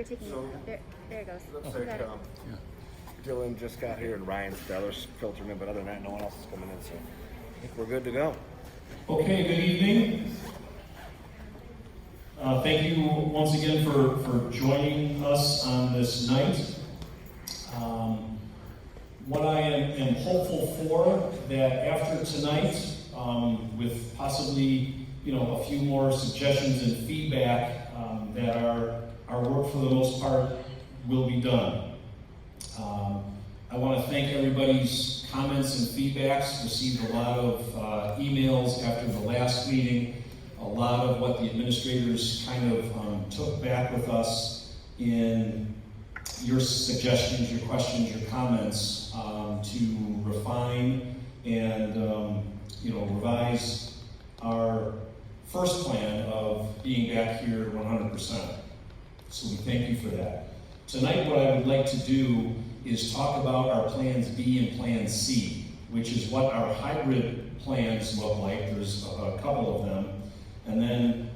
you're taking So- it. There it goes. Looks You like got it. Dylan just got here and Ryan Steller's filtering in, but other than that, no one else is coming in, so I think we're good to go. Okay, good evening. Thank you once again for joining us on this night. What I am hopeful for, that after tonight, with possibly a few more suggestions and feedback, that our work for the most part will be done. I want to thank everybody's comments and feedbacks. Received a lot of emails after the last meeting. A lot of what the administrators kind of took back with us in your suggestions, your questions, your comments to refine and revise our first plan of being back here 100%. So we thank you for that. Tonight what I would like to do is talk about our plans B and plan C, which is what our hybrid plans look like. There's a couple of them. And then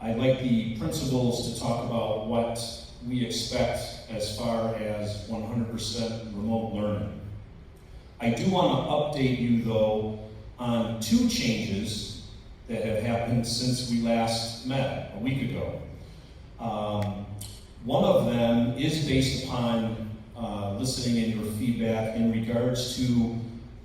I'd like the principals to talk about what we expect as far as 100% remote learning. I do want to update you though on two changes that have happened since we last met a week ago. One of them is based upon listening in your feedback in regards to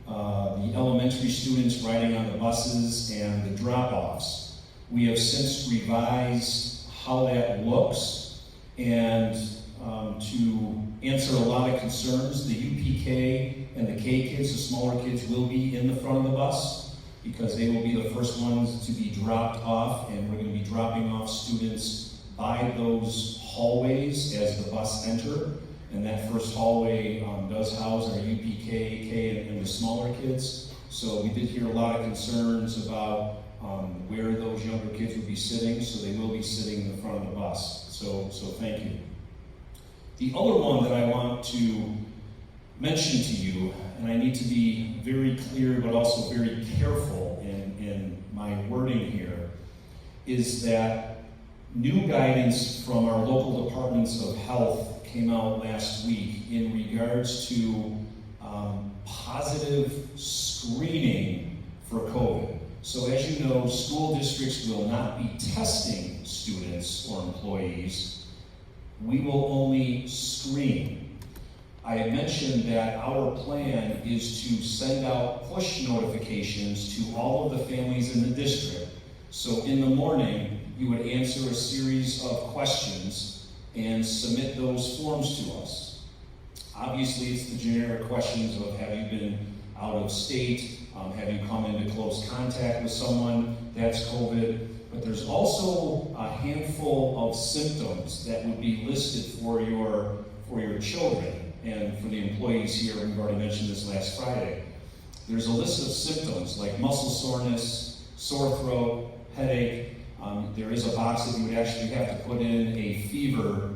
the elementary students riding on the buses and the drop-offs. We have since revised how that looks, and to answer a lot of concerns, the UPK and the K kids, the smaller kids, will be in the front of the bus because they will be the first ones to be dropped off, and we're going to be dropping off students by those hallways as the bus enter. And that first hallway does house our UPK, K, and the smaller kids. So we did hear a lot of concerns about where those younger kids would be sitting, so they will be sitting in the front of the bus. So thank you. The other one that I want to mention to you, and I need to be very clear but also very careful in my wording here, is that new guidance from our local departments of health came out last week in regards to positive screening for COVID. So as you know, school districts will not be testing students or employees. We will only screen. I had mentioned that our plan is to send out push notifications to all of the families in the district. So in the morning, you would answer a series of questions and submit those forms to us. Obviously, it's the generic questions of have you been out of state, have you come into close contact with someone, that's COVID. But there's also a handful of symptoms that would be listed for your children and for the employees here. We've already mentioned this last Friday. There's a list of symptoms like muscle soreness, sore throat, headache. There is a box that you would actually have to put in a fever,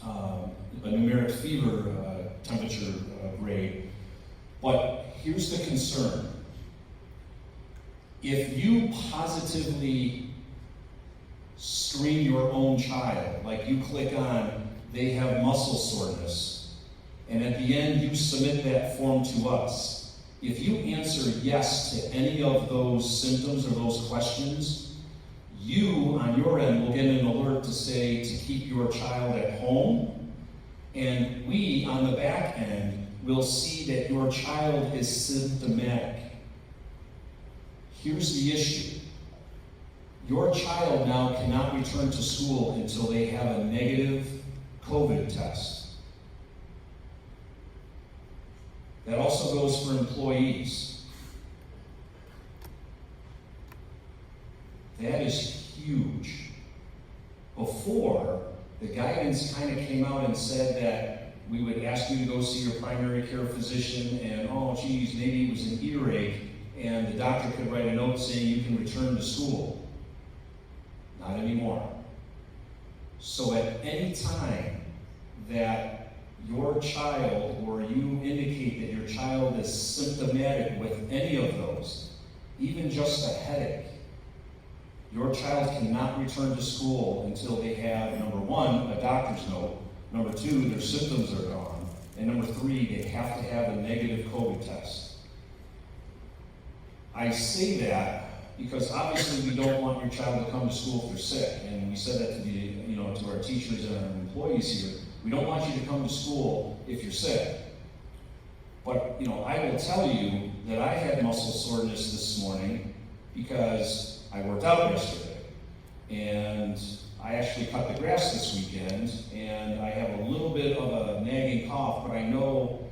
a numeric fever temperature grade. But here's the concern. If you positively screen your own child, like you click on, they have muscle soreness, and at the end you submit that form to us, if you answer yes to any of those symptoms or those questions, you, on your end, will get an alert to say to keep your child at home, and we, on the back end, will see that your child is symptomatic. Here's the issue. Your child now cannot return to school until they have a negative COVID test. That also goes for employees. That is huge. Before, the guidance kind of came out and said that we would ask you to go see your primary care physician, and oh geez, maybe it was an earache, and the doctor could write a note saying you can return to school. Not anymore. So at any time that your child or you indicate that your child is symptomatic with any of those, even just a headache, Your child cannot return to school until they have, number one, a doctor's note, number two, their symptoms are gone, and number three, they have to have a negative COVID test. I say that because obviously we don't want your child to come to school if they're sick, and we said that to to our teachers and our employees here. We don't want you to come to school if you're sick. But I will tell you that I had muscle soreness this morning because I worked out yesterday, and I actually cut the grass this weekend, and I have a little bit of a nagging cough, but I know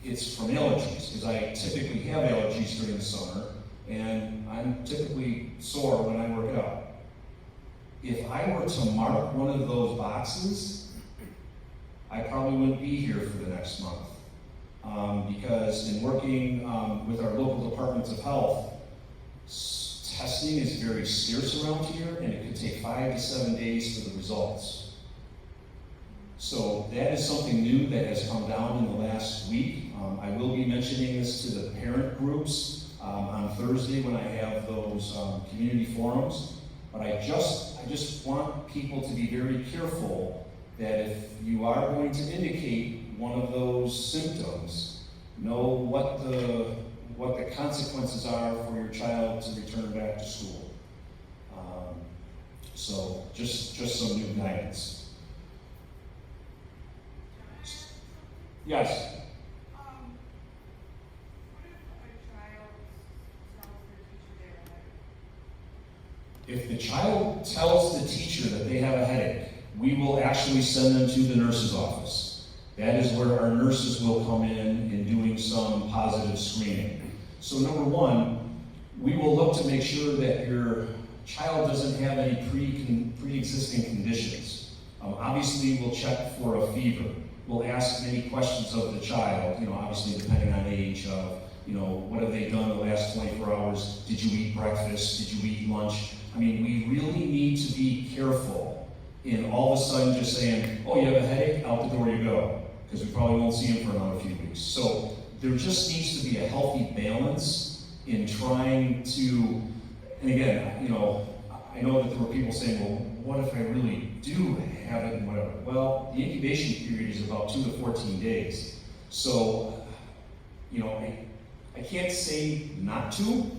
it's from allergies, because I typically have allergies during the summer, and I'm typically sore when I work out. If I were to mark one of those boxes, I probably wouldn't be here for the next month. Because in working with our local departments of health, testing is very scarce around here, and it could take 5 to 7 days for the results. So that is something new that has come down in the last week. I will be mentioning this to the parent groups on Thursday when I have those community forums. But I just want people to be very careful that if you are going to indicate one of those symptoms, know what the consequences are for your child to return back to school. So just some new guidance. Yes. If the child tells the teacher that they have a headache, we will actually send them to the nurse's office. That is where our nurses will come in doing some positive screening. So number one, we will look to make sure that your child doesn't have any pre-existing conditions. Obviously, we'll check for a fever. We'll ask many questions of the child, obviously depending on age of, what have they done the last 24 hours? Did you eat breakfast? Did you eat lunch? We really need to be careful in all of a sudden just saying, oh, you have a headache? Out the door you go. Because we probably won't see him for another few weeks. So there just needs to be a healthy balance in trying to, and again, I know that there were people saying, well, what if I really do have it and whatever? Well, the incubation period is about 2 to 14 days. So, I can't say not to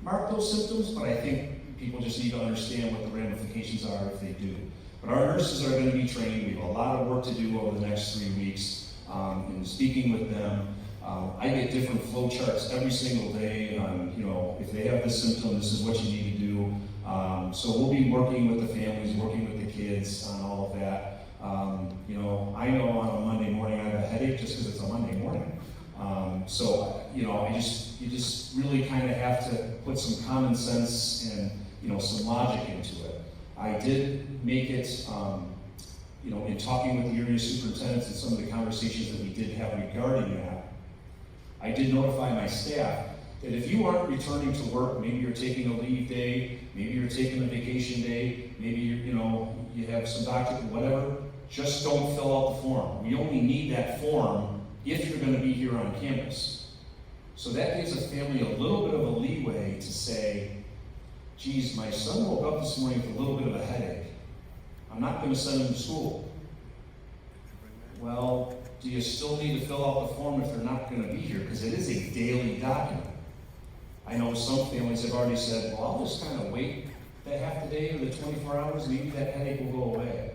mark those symptoms, but I think people just need to understand what the ramifications are if they do. But our nurses are going to be trained. We have a lot of work to do over the next 3 weeks in speaking with them. I get different flow charts every single day on, if they have this symptom, this is what you need to do. So we'll be working with the families, working with the kids on all of that. I know on a Monday morning I have a headache just because it's a Monday morning. You just really kind of have to put some common sense and, some logic into it. I did make it, in talking with the area superintendents and some of the conversations that we did have regarding that, I did notify my staff that if you aren't returning to work, maybe you're taking a leave day, maybe you're taking a vacation day, maybe you have some doctor, whatever, just don't fill out the form. We only need that form if you're going to be here on campus. So that gives a family a little bit of a leeway to say, geez, my son woke up this morning with a little bit of a headache. I'm not going to send him to school. Well, do you still need to fill out the form if they're not going to be here? Because it is a daily document. I know some families have already said, well, I'll just kind of wait that half the day or the 24 hours, maybe that headache will go away.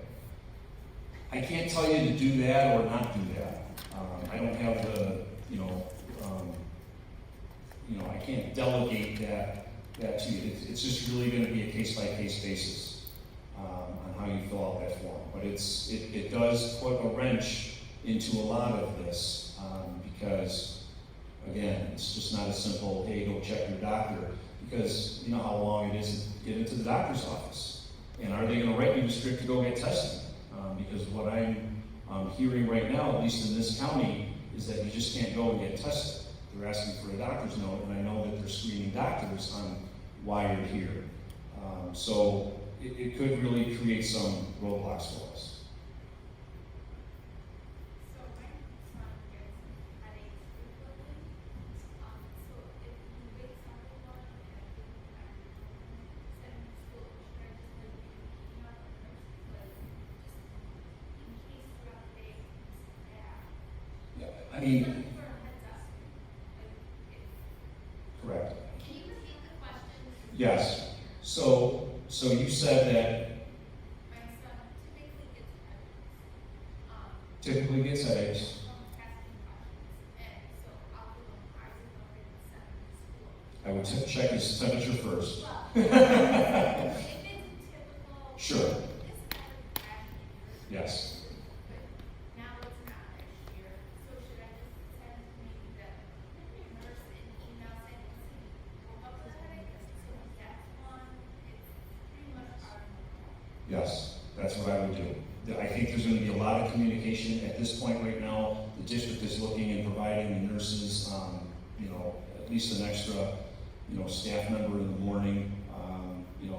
I can't tell you to do that or not do that. I don't have the, I can't delegate that to you. It's just really going to be a case-by-case basis on how you fill out that form. But it does put a wrench into a lot of this because, again, it's just not a simple, hey, go check your doctor, because you know how long it is to get into the doctor's office. And are they going to write you the script to go get tested? Because what I'm hearing right now, at least in this county, is that you just can't go and get tested. They're asking for a doctor's note, and I know that they're screening doctors on why you're here. So it could really create some roadblocks for us. I mean, correct. Can you repeat the question? Yes. So you said that My son typically gets headaches. typically gets headaches. Asking questions, and so I'll give him ibuprofen and send him to school. I would check his temperature first. Well, if it's typical. Sure. This happened last year. Yes. But now it's not next year. So should I just send maybe the nurse an email saying, woke up with a headache, so that's one. It's pretty much our normal. Yes, that's what I would do. I think there's going to be a lot of communication at this point right now. The district is looking and providing the nurses, at least an extra, staff member in the morning,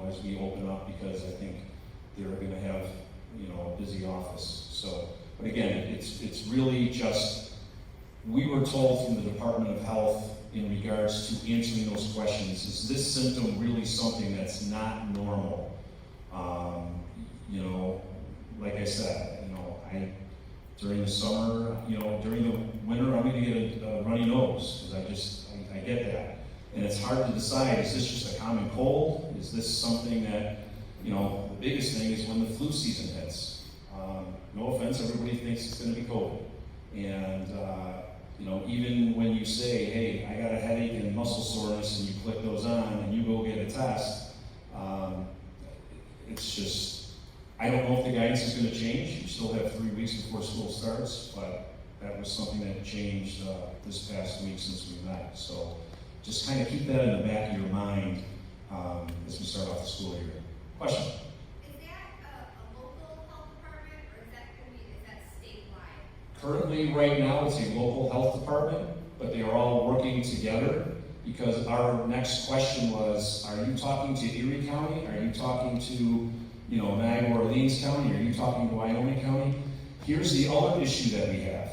as we open up, because I think they're going to have, a busy office. So, but again, it's really just, we were told from the Department of Health in regards to answering those questions, is this symptom really something that's not normal? Like I said, during the summer, during the winter, I'm going to get a runny nose, because I get that. And it's hard to decide, is this just a common cold? Is this something that, the biggest thing is when the flu season hits. No offense, everybody thinks it's going to be COVID. And, even when you say, hey, I got a headache and muscle soreness, and you click those on and you go get a test, it's just, I don't know if the guidance is going to change. You still have 3 weeks before school starts, but that was something that changed this past week since we met. So just kind of keep that in the back of your mind as we start off the school year. Question? Is that a local health department, or is that statewide? Currently, right now, it's a local health department, but they are all working together, because our next question was, are you talking to Erie County? Are you talking to Niagara Orleans County? Are you talking to Wyoming County? Here's the other issue that we have.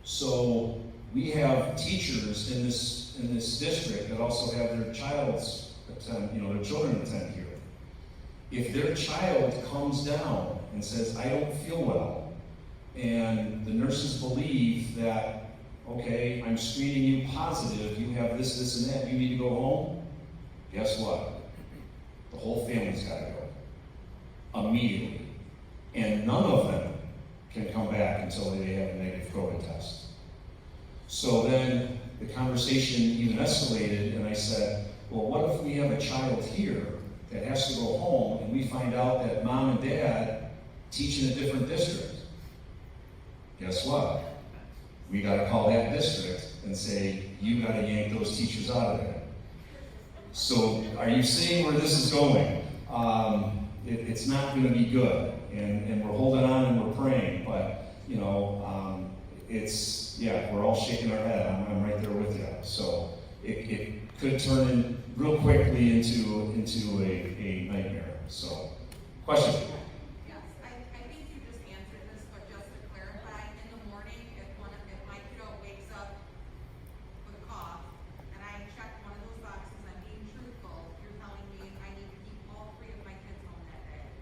So we have teachers in this district that also have their child's attend, their children attend here. If their child comes down and says, I don't feel well, and the nurses believe that, okay, I'm screening you positive, you have this, this, and that, you need to go home, guess what? The whole family's got to go. Immediately. And none of them can come back until they have a negative COVID test. So then the conversation even escalated, and I said, well, what if we have a child here that has to go home, and we find out that mom and dad teach in a different district? Guess what? We got to call that district and say, you got to yank those teachers out of there. So are you seeing where this is going? It's not going to be good, and we're holding on and we're praying, but we're all shaking our head. I'm right there with you. So it could turn in real quickly into a nightmare. So, question? Yes, I think you just answered this, but just to clarify, in the morning, if my kiddo wakes up with a cough, and I check one of those boxes, I'm being truthful, you're telling me I need to keep all 3 of my kids home that day?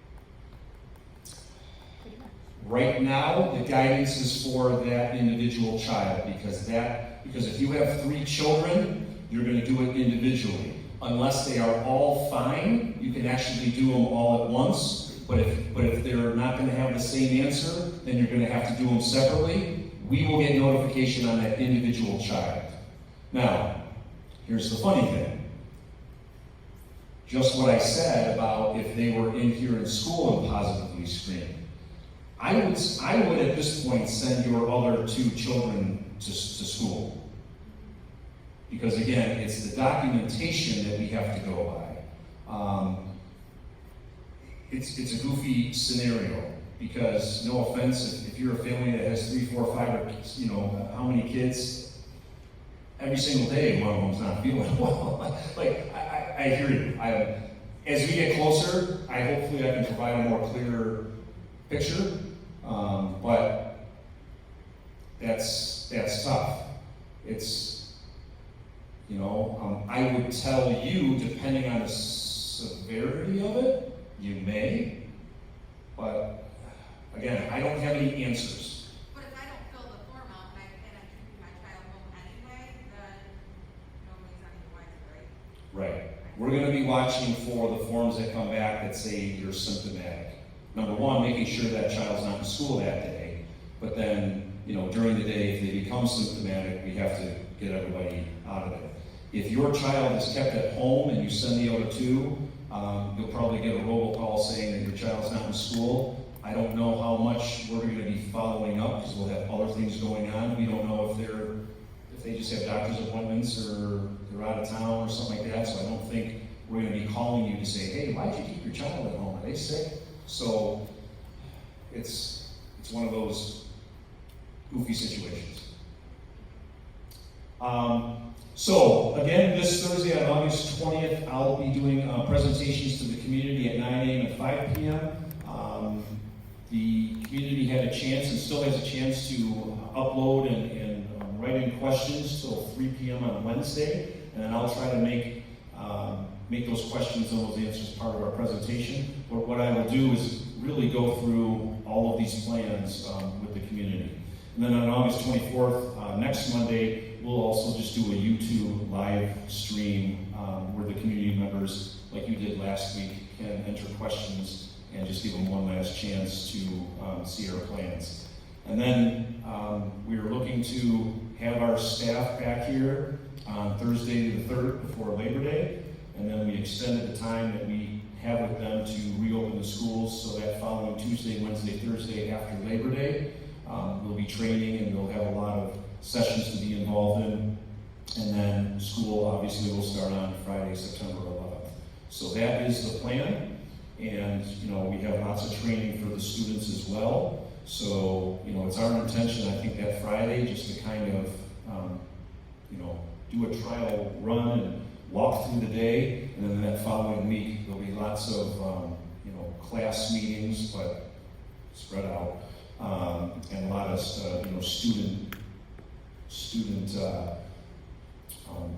Right now, the guidance is for that individual child, because if you have 3 children, you're going to do it individually. Unless they are all fine, you can actually do them all at once. But if they're not going to have the same answer, then you're going to have to do them separately. We will get notification on that individual child. Now, here's the funny thing. Just what I said about if they were in here in school and positively screened. I would at this point send your other 2 children to school. Because again, it's the documentation that we have to go by. It's a goofy scenario, because no offense, if you're a family that has 3, 4, 5, or how many kids, every single day one of them's not feeling well. I hear you. As we get closer, hopefully I can provide a more clear picture. But that's tough. It's, I would tell you, depending on the severity of it, you may, but again, I don't have any answers. But if I don't fill the form out and I we're going to be watching for the forms that come back that say you're symptomatic. Number one, making sure that child's not in school that day, but then, during the day, if they become symptomatic, we have to get everybody out of it. If your child is kept at home and you send the other two, you'll probably get a robocall saying that your child's not in school. I don't know how much we're going to be following up because we'll have other things going on. We don't know if they just have doctor's appointments or they're out of town or something like that. So I don't think we're going to be calling you to say, hey, why'd you keep your child at home? Are they sick? So it's one of those goofy situations. So again, this Thursday on August 20th, I'll be doing presentations to the community at 9 a.m. and 5 p.m. The community had a chance and still has a chance to upload and write in questions till 3 p.m. on Wednesday, and then I'll try to make those questions and those answers part of our presentation. But what I will do is really go through all of these plans with the community. And then on August 24th, next Monday, we'll also just do a YouTube live stream where the community members, like you did last week, can enter questions and just give them one last chance to see our plans. And then we're looking to have our staff back here on Thursday the 3rd before Labor Day, and then we extended the time that we have with them to reopen the schools so that following Tuesday, Wednesday, Thursday after Labor Day, we'll be training and we'll have a lot of sessions to be involved in. And then school obviously will start on Friday, September 11th. So that is the plan. And, we have lots of training for the students as well. So, it's our intention, I think, that Friday just to kind of, do a trial run and walk through the day. And then that following week, there'll be lots of, class meetings, but spread out. And a lot of, student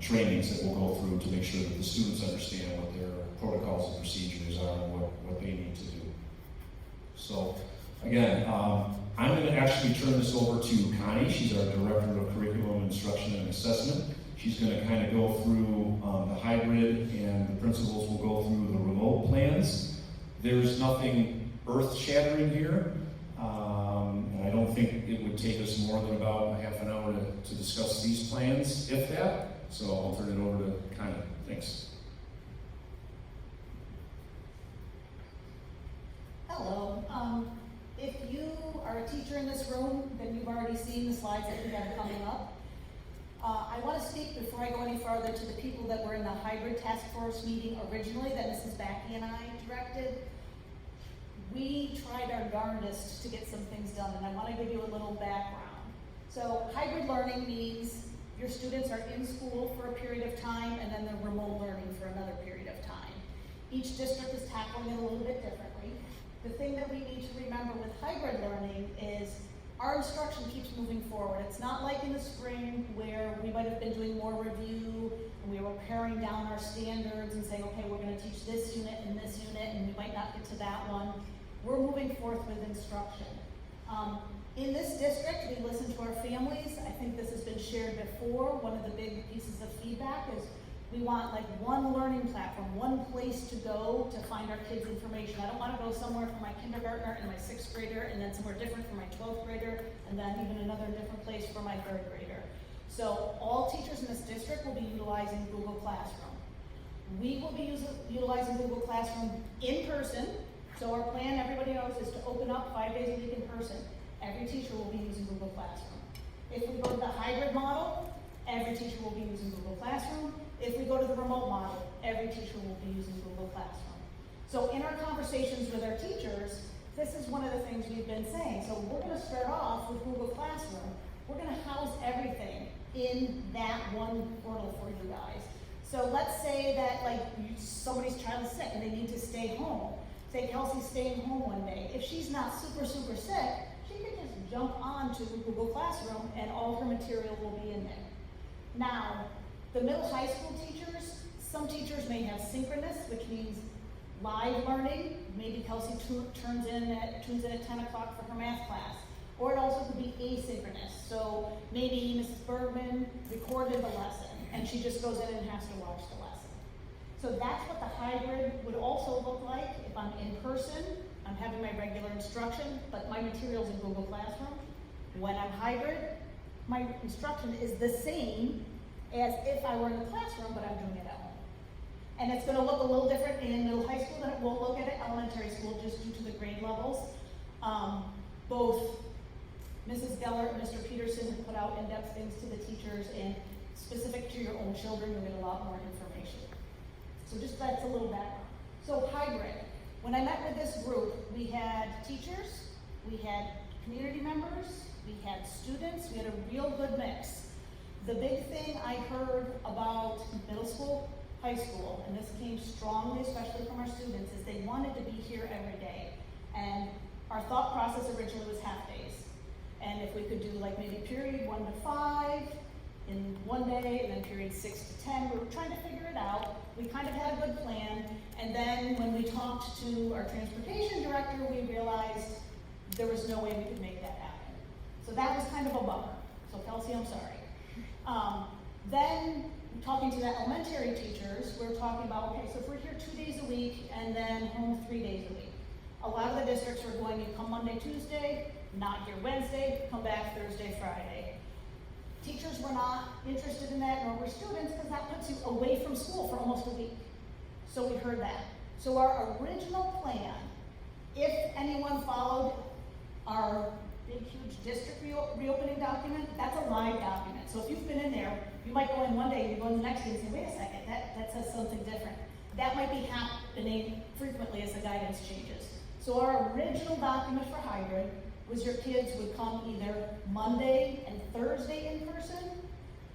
trainings that we'll go through to make sure that the students understand what their protocols and procedures are and what they need to do. So, again, I'm going to actually turn this over to Connie. She's our Director of Curriculum, Instruction, and Assessment. She's going to kind of go through the hybrid, and the principals will go through the remote plans. There's nothing earth-shattering here. And I don't think it would take us more than about a half an hour to discuss these plans, if that. So I'll turn it over to Connie. Thanks. Hello. If you are a teacher in this room, then you've already seen the slides that we have coming up. I want to speak before I go any farther to the people that were in the hybrid task force meeting originally that Mrs. Backey and I directed. We tried our darndest to get some things done, and I want to give you a little background. So hybrid learning means your students are in school for a period of time, and then they're remote learning for another period of time. Each district is tackling it a little bit differently. The thing that we need to remember with hybrid learning is our instruction keeps moving forward. It's not like in the spring where we might have been doing more review and we were paring down our standards and saying, okay, we're going to teach this unit and this unit, and we might not get to that one. We're moving forth with instruction. In this district, we listen to our families. I think this has been shared before. One of the big pieces of feedback is we want like one learning platform, one place to go to find our kids' information. I don't want to go somewhere for my kindergartner and my 6th grader, and then somewhere different for my 12th grader, and then even another different place for my 3rd grader. So all teachers in this district will be utilizing Google Classroom. We will be utilizing Google Classroom in person. So our plan, everybody knows, is to open up 5 days a week in person. Every teacher will be using Google Classroom. If we go to the hybrid model, every teacher will be using Google Classroom. If we go to the remote model, every teacher will be using Google Classroom. So in our conversations with our teachers, this is one of the things we've been saying. So we're going to start off with Google Classroom. We're going to house everything in that one portal for you guys. So let's say that somebody's child is sick and they need to stay home. Say Kelsey's staying home one day. If she's not super sick, she can just jump onto Google Classroom and all her material will be in there. Now, the middle high school teachers, some teachers may have synchronous, which means live learning. Maybe Kelsey tunes in at 10 o'clock for her math class. Or it also could be asynchronous. So maybe Mrs. Bergman recorded the lesson and she just goes in and has to watch the lesson. So that's what the hybrid would also look like. If I'm in person, I'm having my regular instruction, but my material's in Google Classroom. When I'm hybrid, my instruction is the same as if I were in the classroom, but I'm doing it at home. And it's gonna look a little different in middle high school than it will look at elementary school, just due to the grade levels. Both Mrs. Geller and Mr. Peterson have put out in-depth things to the teachers, and specific to your own children, you'll get a lot more information. So just that's a little background. So hybrid. When I met with this group, we had teachers, we had community members, we had students, we had a real good mix. The big thing I heard about middle school, high school, and this came strongly, especially from our students, is they wanted to be here every day. And our thought process originally was half days. And if we could do like maybe period 1 to 5 in one day, and then period 6 to 10, we were trying to figure it out. We kind of had a good plan. And then when we talked to our transportation director, we realized there was no way we could make that happen. So that was kind of a bummer. So Kelsey, I'm sorry. Then talking to the elementary teachers, we're talking about, okay, so if we're here 2 days a week and then home 3 days a week. A lot of the districts are going, you come Monday, Tuesday, not here Wednesday, come back Thursday, Friday. Teachers were not interested in that, nor were students, because that puts you away from school for almost a week. So we heard that. So our original plan, if anyone followed our big, huge district reopening document, that's a live document. So if you've been in there, you might go in one day, you go in the next day and say, wait a second, that says something different. That might be happening frequently as the guidance changes. So our original document for hybrid was your kids would come either Monday and Thursday in person,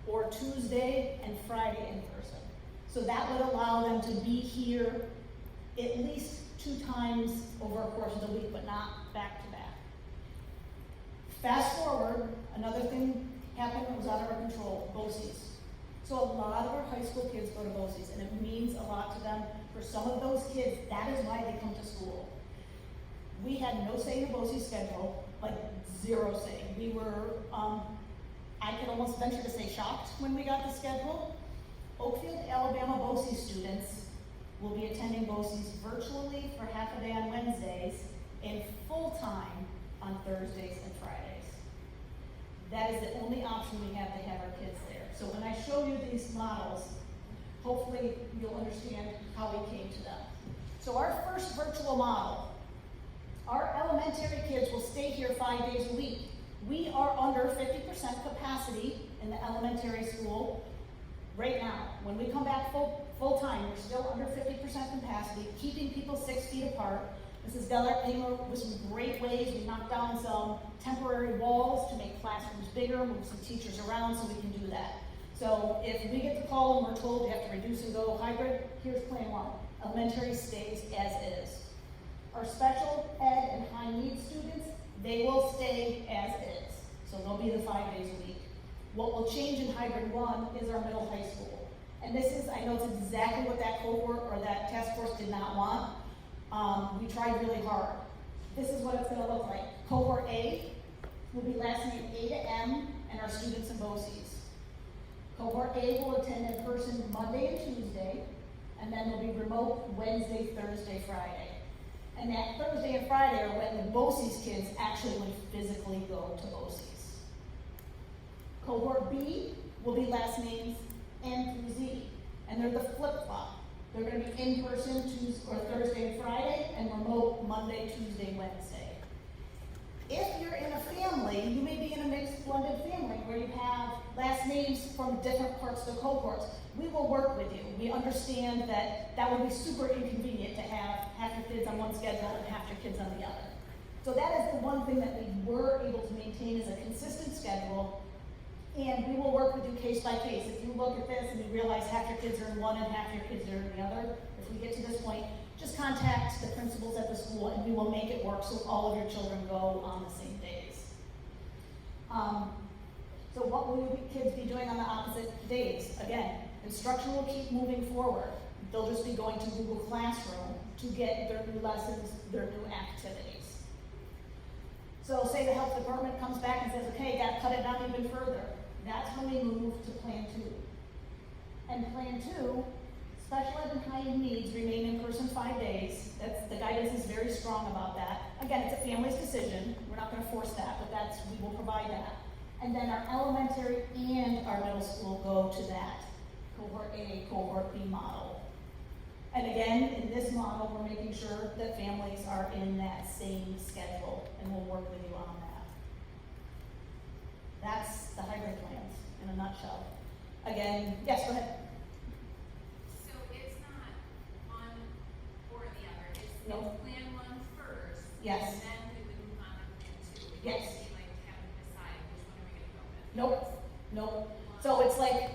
or Tuesday and Friday in person. So that would allow them to be here at least 2 times over a course of the week, but not back to back. Fast forward, another thing happened that was out of our control, BOCES. So a lot of our high school kids go to BOCES, and it means a lot to them. For some of those kids, that is why they come to school. We had no say in the BOCES schedule, like 0 say. We were, I can almost venture to say, shocked when we got the schedule. Oakfield-Alabama BOCES students will be attending BOCES virtually for half a day on Wednesdays and full-time on Thursdays and Fridays. That is the only option we have to have our kids there. So when I show you these models, hopefully you'll understand how we came to them. So our first virtual model, our elementary kids will stay here 5 days a week. We are under 50% capacity in the elementary school right now. When we come back full time, we're still under 50% capacity, keeping people 6 feet apart. Mrs. Geller came up with some great ways. We knocked down some temporary walls to make classrooms bigger, move some teachers around so we can do that. So if we get the call and we're told we have to reduce and go hybrid, here's plan 1. Elementary stays as is. Our special ed and high needs students, they will stay as is. So they'll be the 5 days a week. What will change in hybrid 1 is our middle high school. And this is, I know it's exactly what that cohort or that task force did not want. We tried really hard. This is what it's gonna look like. Cohort A will be last name A to M and our students in BOCES. Cohort A will attend in person Monday and Tuesday, and then they'll be remote Wednesday, Thursday, Friday. And that Thursday and Friday are when the BOCES kids actually would physically go to BOCES. Cohort B will be last names N through Z, and they're the flip-flop. They're going to be in person Tuesday or Thursday and Friday, and remote Monday, Tuesday, Wednesday. If you're in a family, you may be in a mixed blended family where you have last names from different parts of the cohorts. We will work with you. We understand that that would be super inconvenient to have half your kids on one schedule and half your kids on the other. So that is the one thing that we were able to maintain is a consistent schedule, and we will work with you case by case. If you look at this and you realize half your kids are in one and half your kids are in the other, if we get to this point, just contact the principals at the school and we will make it work so all of your children go on the same days. So what will your kids be doing on the opposite days? Again, instruction will keep moving forward. They'll just be going to Google Classroom to get their new lessons, their new activities. So say the health department comes back and says, okay, got to cut it down even further. That's when we move to plan 2. And plan 2 Special ed and high needs remain in person 5 days. The guidance is very strong about that. Again, it's a family's decision. We're not gonna force that, but we will provide that. And then our elementary and our middle school go to that cohort A, cohort B model. And again, in this model, we're making sure that families are in that same schedule, and we'll work with you on that. That's the hybrid plans in a nutshell. Again, yes, go ahead. So it's not one or the other, it's No. plan one first. Yes. And then we would move on to plan two. It Yes. wouldn't be like having to decide which one are we gonna go with. Nope. So it's like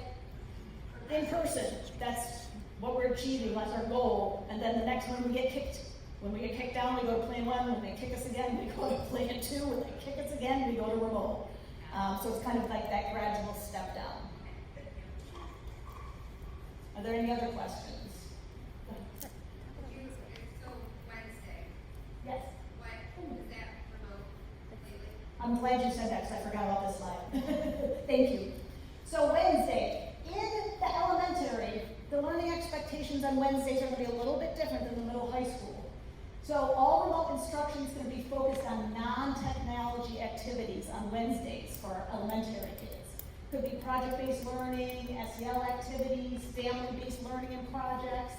in person, that's what we're achieving, that's our goal. And then the next one, when we get kicked down, we go to plan one. When they kick us again, we go to plan two. When they kick us again, we go to remote. So it's kind of like that gradual step down. Are there any other questions? So Wednesday, Yes. what, is that remote completely? I'm glad you said that because I forgot about this slide. Thank you. So Wednesday, in the elementary, the learning expectations on Wednesdays are going to be a little bit different than the middle high school. So all remote instruction is going to be focused on non-technology activities on Wednesdays for our elementary kids. Could be project-based learning, SEL activities, family-based learning and projects.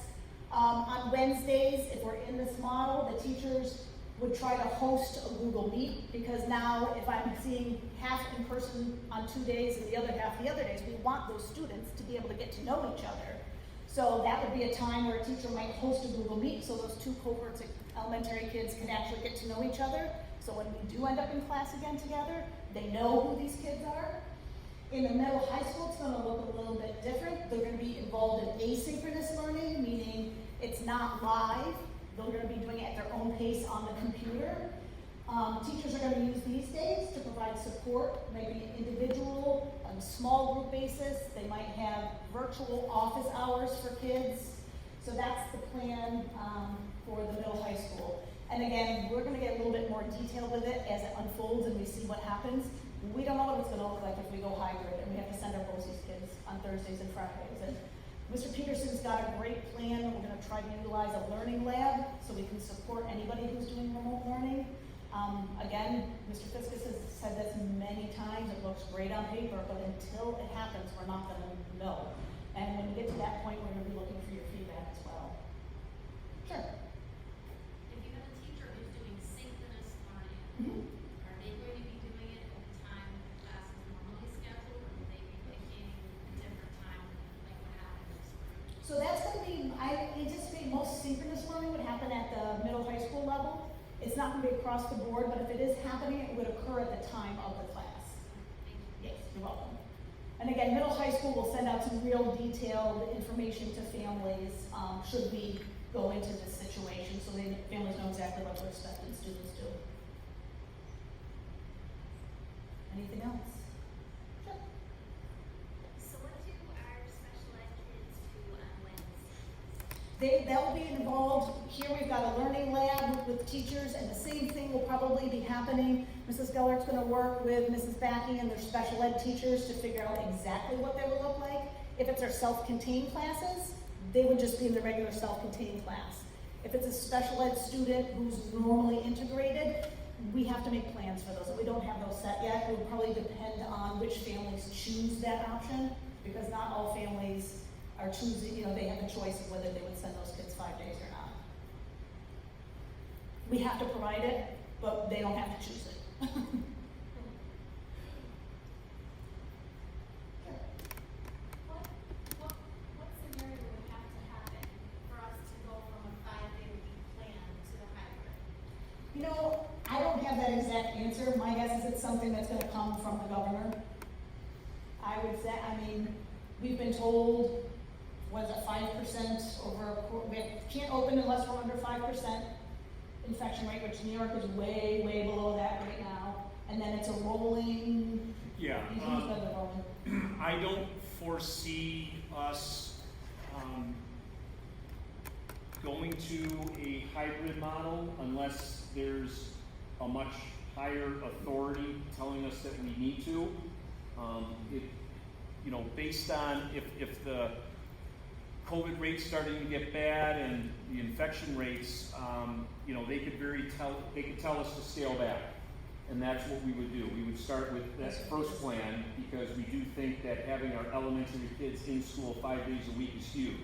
On Wednesdays, if we're in this model, the teachers would try to host a Google Meet, because now if I'm seeing half in person on 2 days and the other half the other days, we want those students to be able to get to know each other. So that would be a time where a teacher might host a Google Meet, so those two cohorts of elementary kids can actually get to know each other. So when we do end up in class again together, they know who these kids are. In the middle high school, it's going to look a little bit different. They're going to be involved in asynchronous learning, meaning it's not live. They're going to be doing it at their own pace on the computer. Teachers are going to use these days to provide support, maybe individual, on a small group basis. They might have virtual office hours for kids. So that's the plan for the middle high school. And again, we're going to get a little bit more detailed with it as it unfolds and we see what happens. We don't know what it's going to look like if we go hybrid and we have to send our BOCES kids on Thursdays and Fridays. And Mr. Peterson's got a great plan. We're going to try to utilize a learning lab so we can support anybody who's doing remote learning. Again, Mr. Fiskus has said this many times. It looks great on paper, but until it happens, we're not going to know. And when we get to that point, we're going to be looking for your feedback as well. Sure. If you have a teacher who's doing synchronous learning, are they going to be doing it at the time the class is normally scheduled, or will they be picking a different time, like what happened this spring? So that's going to be, I anticipate most synchronous learning would happen at the middle high school level. It's not going to be across the board, but if it is happening, it would occur at the time of the class. Yes, you're welcome. And again, middle high school will send out some real detailed information to families should we go into this situation, so families know exactly what to expect and students do. Anything else? Sure. So what do our special ed kids do on Wednesdays? They'll be involved. Here we've got a learning lab with teachers, and the same thing will probably be happening. Mrs. Gellert's going to work with Mrs. Backey and their special ed teachers to figure out exactly what they will look like. If it's our self-contained classes, they would just be in the regular self-contained class. If it's a special ed student who's normally integrated, we have to make plans for those. And we don't have those set yet. It would probably depend on which families choose that option, because not all families are choosing, they have a choice of whether they would send those kids 5 days or not. We have to provide it, but they don't have to choose it. What scenario would have to happen for us to go from a 5-day-a-week plan to the hybrid? I don't have that exact answer. My guess is it's something that's going to come from the governor. I would say, we've been told, was it 5% over, we can't open unless we're under 5% infection rate, which New York is way, way below that right now. And then it's a rolling, Yeah, rolling. I don't foresee us going to a hybrid model unless there's a much higher authority telling us that we need to. Based on if the COVID rates starting to get bad and the infection rates, they could tell us to scale back. And that's what we would do. We would start with that first plan because we do think that having our elementary kids in school 5 days a week is huge.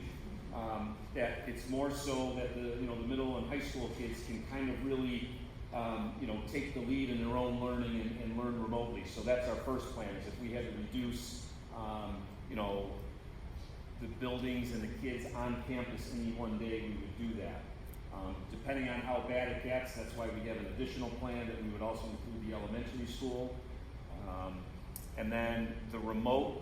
That it's more so that the middle and high school kids can kind of really take the lead in their own learning and learn remotely. So that's our first plan, is if we had to reduce the buildings and the kids on campus any one day, we would do that. Depending on how bad it gets, that's why we have an additional plan that we would also include the elementary school. And then the remote,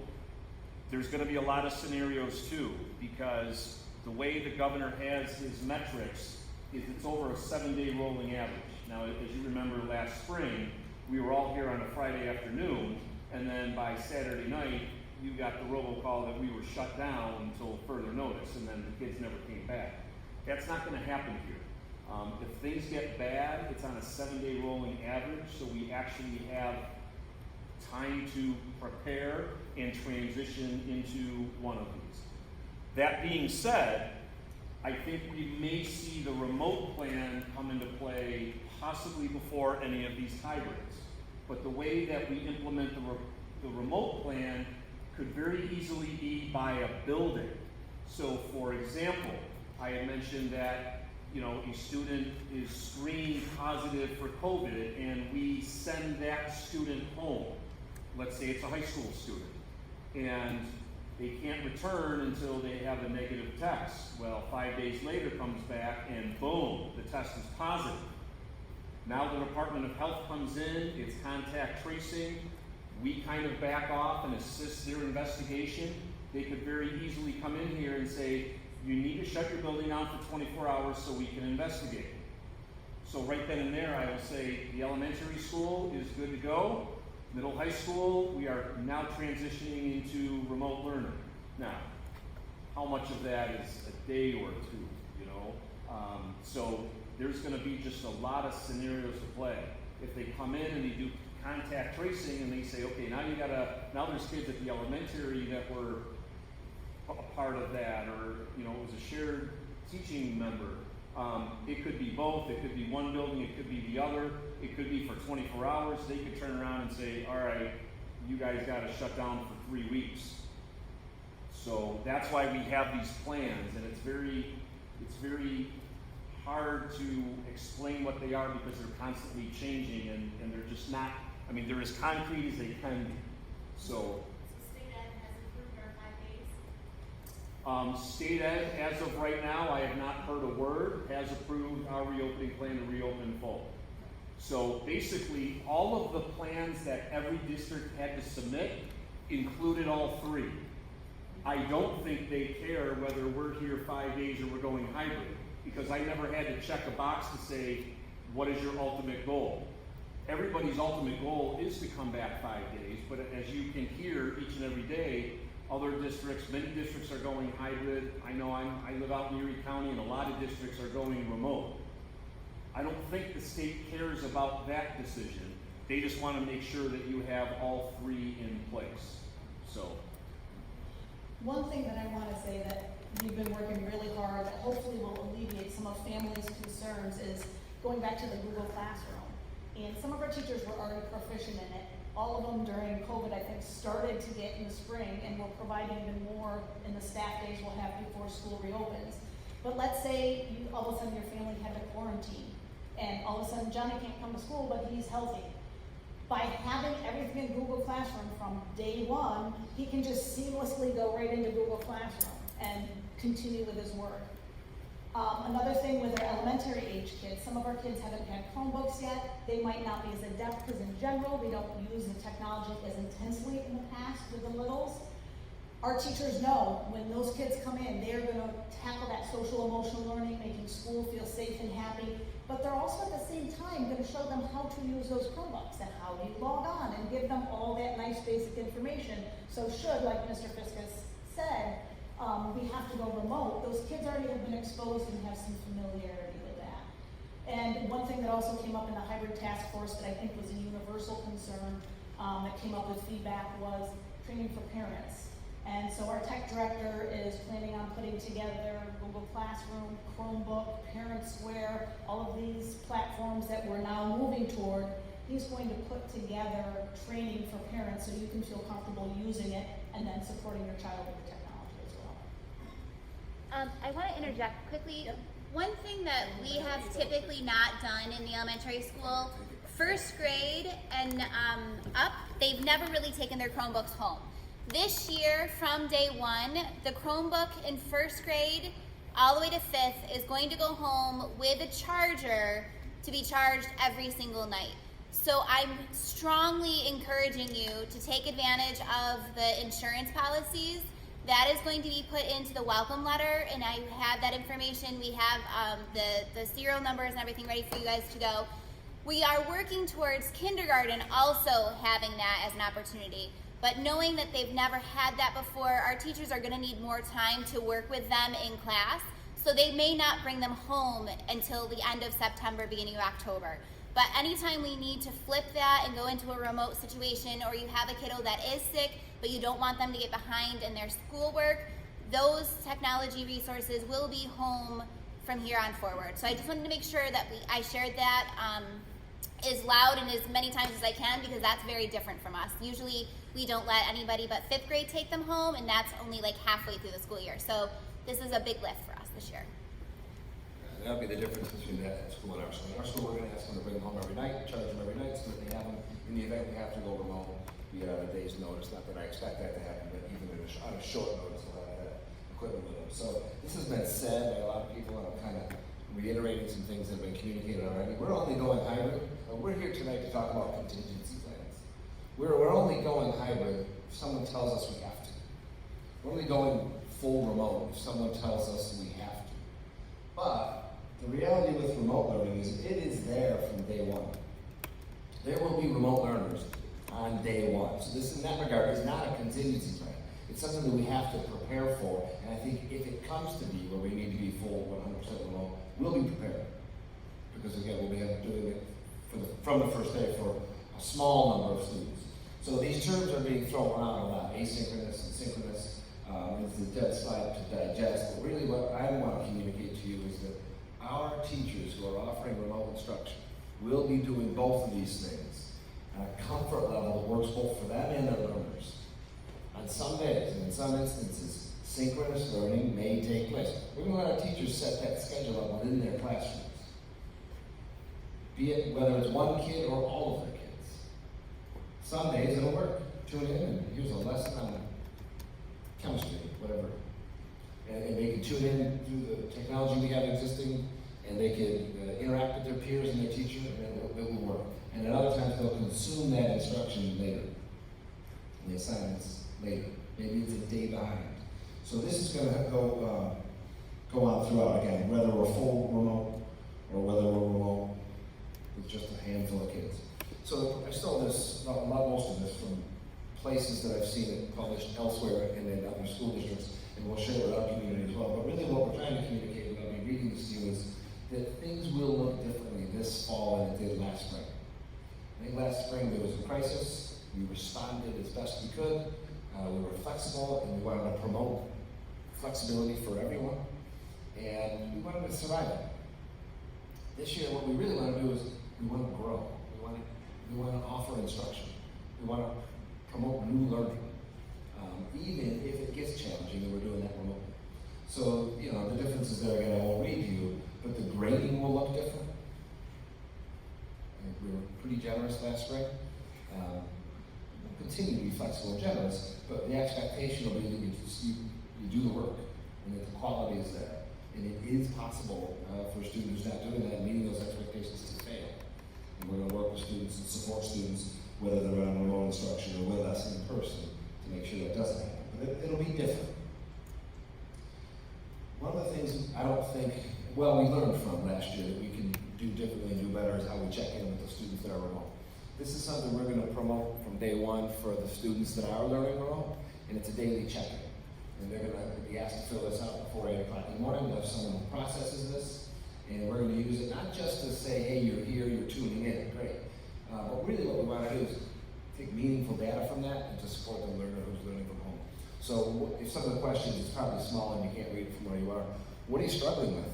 there's going to be a lot of scenarios too, because the way the governor has his metrics is it's over a 7-day rolling average. Now, as you remember last spring, we were all here on a Friday afternoon, and then by Saturday night, you got the robocall that we were shut down until further notice, and then the kids never came back. That's not going to happen here. If things get bad, it's on a 7-day rolling average, so we actually have time to prepare and transition into one of these. That being said, I think we may see the remote plan come into play possibly before any of these hybrids. But the way that we implement the remote plan could very easily be by a building. So for example, I had mentioned that a student is screened positive for COVID and we send that student home. Let's say it's a high school student and they can't return until they have a negative test. Well, 5 days later comes back and boom, the test is positive. Now the Department of Health comes in, it's contact tracing. We kind of back off and assist their investigation. They could very easily come in here and say, you need to shut your building down for 24 hours so we can investigate. So right then and there, I will say the elementary school is good to go. Middle high school, we are now transitioning into remote learning. Now, how much of that is a day or two, So there's going to be just a lot of scenarios to play. If they come in and they do contact tracing and they say, okay, now there's kids at the elementary that were a part of that, or it was a shared teaching member. It could be both. It could be one building. It could be the other. It could be for 24 hours. They could turn around and say, all right, you guys got to shut down for 3 weeks. So that's why we have these plans, and it's very hard to explain what they are because they're constantly changing, and they're just not. They're as concrete as they can be. So State Ed has approved our 5 days? State Ed, as of right now, I have not heard a word, has approved our reopening plan to reopen full. So basically, all of the plans that every district had to submit included all 3. I don't think they care whether we're here 5 days or we're going hybrid, because I never had to check a box to say, what is your ultimate goal? Everybody's ultimate goal is to come back 5 days, but as you can hear each and every day, many districts are going hybrid. I know I live out in Erie County and a lot of districts are going remote. I don't think the state cares about that decision. They just want to make sure that you have all 3 in place. So, one thing that I want to say that we've been working really hard that hopefully will alleviate some of families' concerns is going back to the Google Classroom. And some of our teachers were already proficient in it. All of them during COVID, I think, started to get in the spring, and we're providing even more in the staff days we'll have before school reopens. But let's say all of a sudden your family had to quarantine, and all of a sudden Johnny can't come to school, but he's healthy. By having everything in Google Classroom from day one, he can just seamlessly go right into Google Classroom and continue with his work. Another thing with our elementary age kids, some of our kids haven't had Chromebooks yet. They might not be as adept because in general, we don't use the technology as intensely in the past with the littles. Our teachers know when those kids come in, they're going to tackle that social emotional learning, making school feel safe and happy. But they're also at the same time going to show them how to use those Chromebooks and how do you log on and give them all that nice basic information. So should, like Mr. Fiskus said, we have to go remote, those kids already have been exposed and have some familiarity with that. And one thing that also came up in the hybrid task force that I think was a universal concern that came up with feedback was training for parents. And so our tech director is planning on putting together Google Classroom, Chromebook, ParentsWare, all of these platforms that we're now moving toward. He's going to put together training for parents so you can feel comfortable using it and then supporting your child with the technology as well. I want to interject quickly. Yep. One thing that we have typically not done in the elementary school, first grade and up, they've never really taken their Chromebooks home. This year, from day one, the Chromebook in first grade all the way to fifth is going to go home with a charger to be charged every single night. So I'm strongly encouraging you to take advantage of the insurance policies. That is going to be put into the welcome letter, and I have that information. We have the serial numbers and everything ready for you guys to go. We are working towards kindergarten also having that as an opportunity. But knowing that they've never had that before, our teachers are going to need more time to work with them in class. So they may not bring them home until the end of September, beginning of October. But anytime we need to flip that and go into a remote situation, or you have a kiddo that is sick, but you don't want them to get behind in their schoolwork, those technology resources will be home from here on forward. So I just wanted to make sure that I shared that as loud and as many times as I can, because that's very different from us. Usually we don't let anybody but fifth grade take them home, and that's only like halfway through the school year. So this is a big lift for us this year. That'll be the difference between that school and our school. In our school, we're going to ask them to bring them home every night, charge them every night, so that they have them in the event we have to go remote via a day's notice. Not that I expect that to happen, but even on a short notice, we'll have that equipment with them. So this has been said by a lot of people, and I'm kind of reiterating some things that have been communicated already. We're only going hybrid. We're here tonight to talk about contingency plans. We're only going hybrid if someone tells us we have to. We're only going full remote if someone tells us we have to. But the reality with remote learning is it is there from day one. There will be remote learners on day one. So this, in that regard, is not a contingency plan. It's something that we have to prepare for. And I think if it comes to be where we need to be full 100% remote, we'll be prepared. Because again, we'll be doing it from the first day for a small number of students. So these terms are being thrown around a lot, asynchronous and synchronous. It's a dead slide to digest. But really what I want to communicate to you is that our teachers who are offering remote instruction will be doing both of these things at a comfort level that works both for them and their learners. On some days, and in some instances, synchronous learning may take place. We're going to let our teachers set that schedule up within their classrooms. Be it whether it's one kid or all of their kids. Some days it'll work. Tune in and here's a lesson on chemistry, whatever. And they can tune in through the technology we have existing, and they can interact with their peers and their teacher, and it will work. And at other times they'll consume that instruction later, and the assignments later. Maybe it's a day behind. So this is going to go on throughout again, whether we're full remote or whether we're remote with just a handful of kids. So I stole this, most of this from places that I've seen it published elsewhere and in other school districts, and we'll share it with our community as well. But really what we're trying to communicate without me reading this to you is that things will look differently this fall than it did last spring. I think last spring there was a crisis. We responded as best we could. We were flexible, and we wanted to promote flexibility for everyone, and we wanted to survive it. This year, what we really want to do is we want to grow. We want to offer instruction. We want to promote new learning, even if it gets challenging, and we're doing that remotely. So, the differences there, again, I won't read to you, but the grading will look different. We were pretty generous last spring. We'll continue to be flexible and generous, but the expectation will be that you do the work, and that the quality is there. And it is possible for a student who's not doing that and meeting those expectations to fail. And we're going to work with students and support students, whether they're on remote instruction or with us in person, to make sure that doesn't happen. But it'll be different. One of the things I don't think, we learned from last year that we can do differently and do better is how we check in with the students that are remote. This is something we're going to promote from day one for the students that are learning remote, and it's a daily check-in. And they're going to be asked to fill this out before 8 o'clock in the morning. We'll have someone who processes this, and we're going to use it not just to say, hey, you're here, you're tuning in, great. But really what we want to do is take meaningful data from that and to support the learner who's learning from home. So if some of the questions is probably small and you can't read it from where you are, what are you struggling with?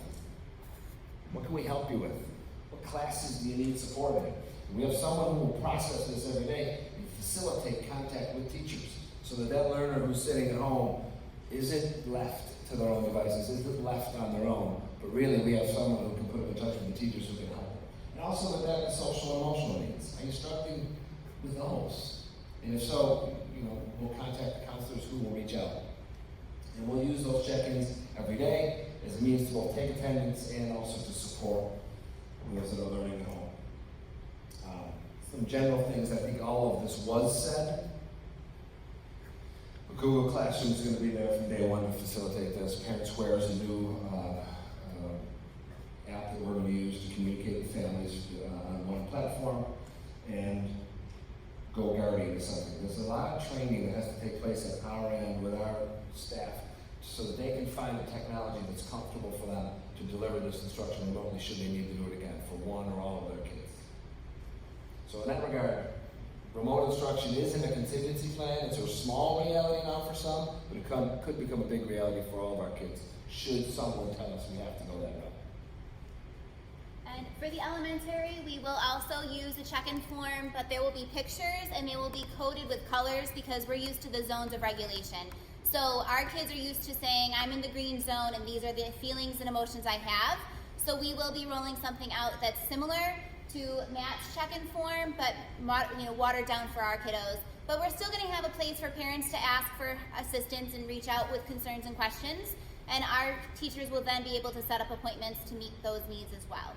What can we help you with? What classes do you need support in? And we have someone who will process this every day and facilitate contact with teachers so that that learner who's sitting at home isn't left to their own devices, isn't left on their own, but really we have someone who can put them in touch with the teachers who can help them. And also with that, the social and emotional needs. Are you struggling with those? And if so, we'll contact the counselors who will reach out. And we'll use those check-ins every day as a means to both take attendance and also to support those that are learning at home. Some general things, I think all of this was said. Google Classroom is going to be there from day one to facilitate this. Parent Square is a new app that we're going to use to communicate with families on one platform. And Goguardian is something. There's a lot of training that has to take place at our end with our staff so that they can find the technology that's comfortable for them to deliver this instruction remotely should they need to do it again for one or all of their kids. So in that regard, remote instruction is in a contingency plan. It's a small reality now for some, but it could become a big reality for all of our kids should someone tell us we have to go that route. And for the elementary, we will also use a check-in form, but there will be pictures and they will be coded with colors because we're used to the zones of regulation. So our kids are used to saying, I'm in the green zone and these are the feelings and emotions I have. So we will be rolling something out that's similar to Matt's check-in form, but watered down for our kiddos. But we're still gonna have a place for parents to ask for assistance and reach out with concerns and questions. And our teachers will then be able to set up appointments to meet those needs as well.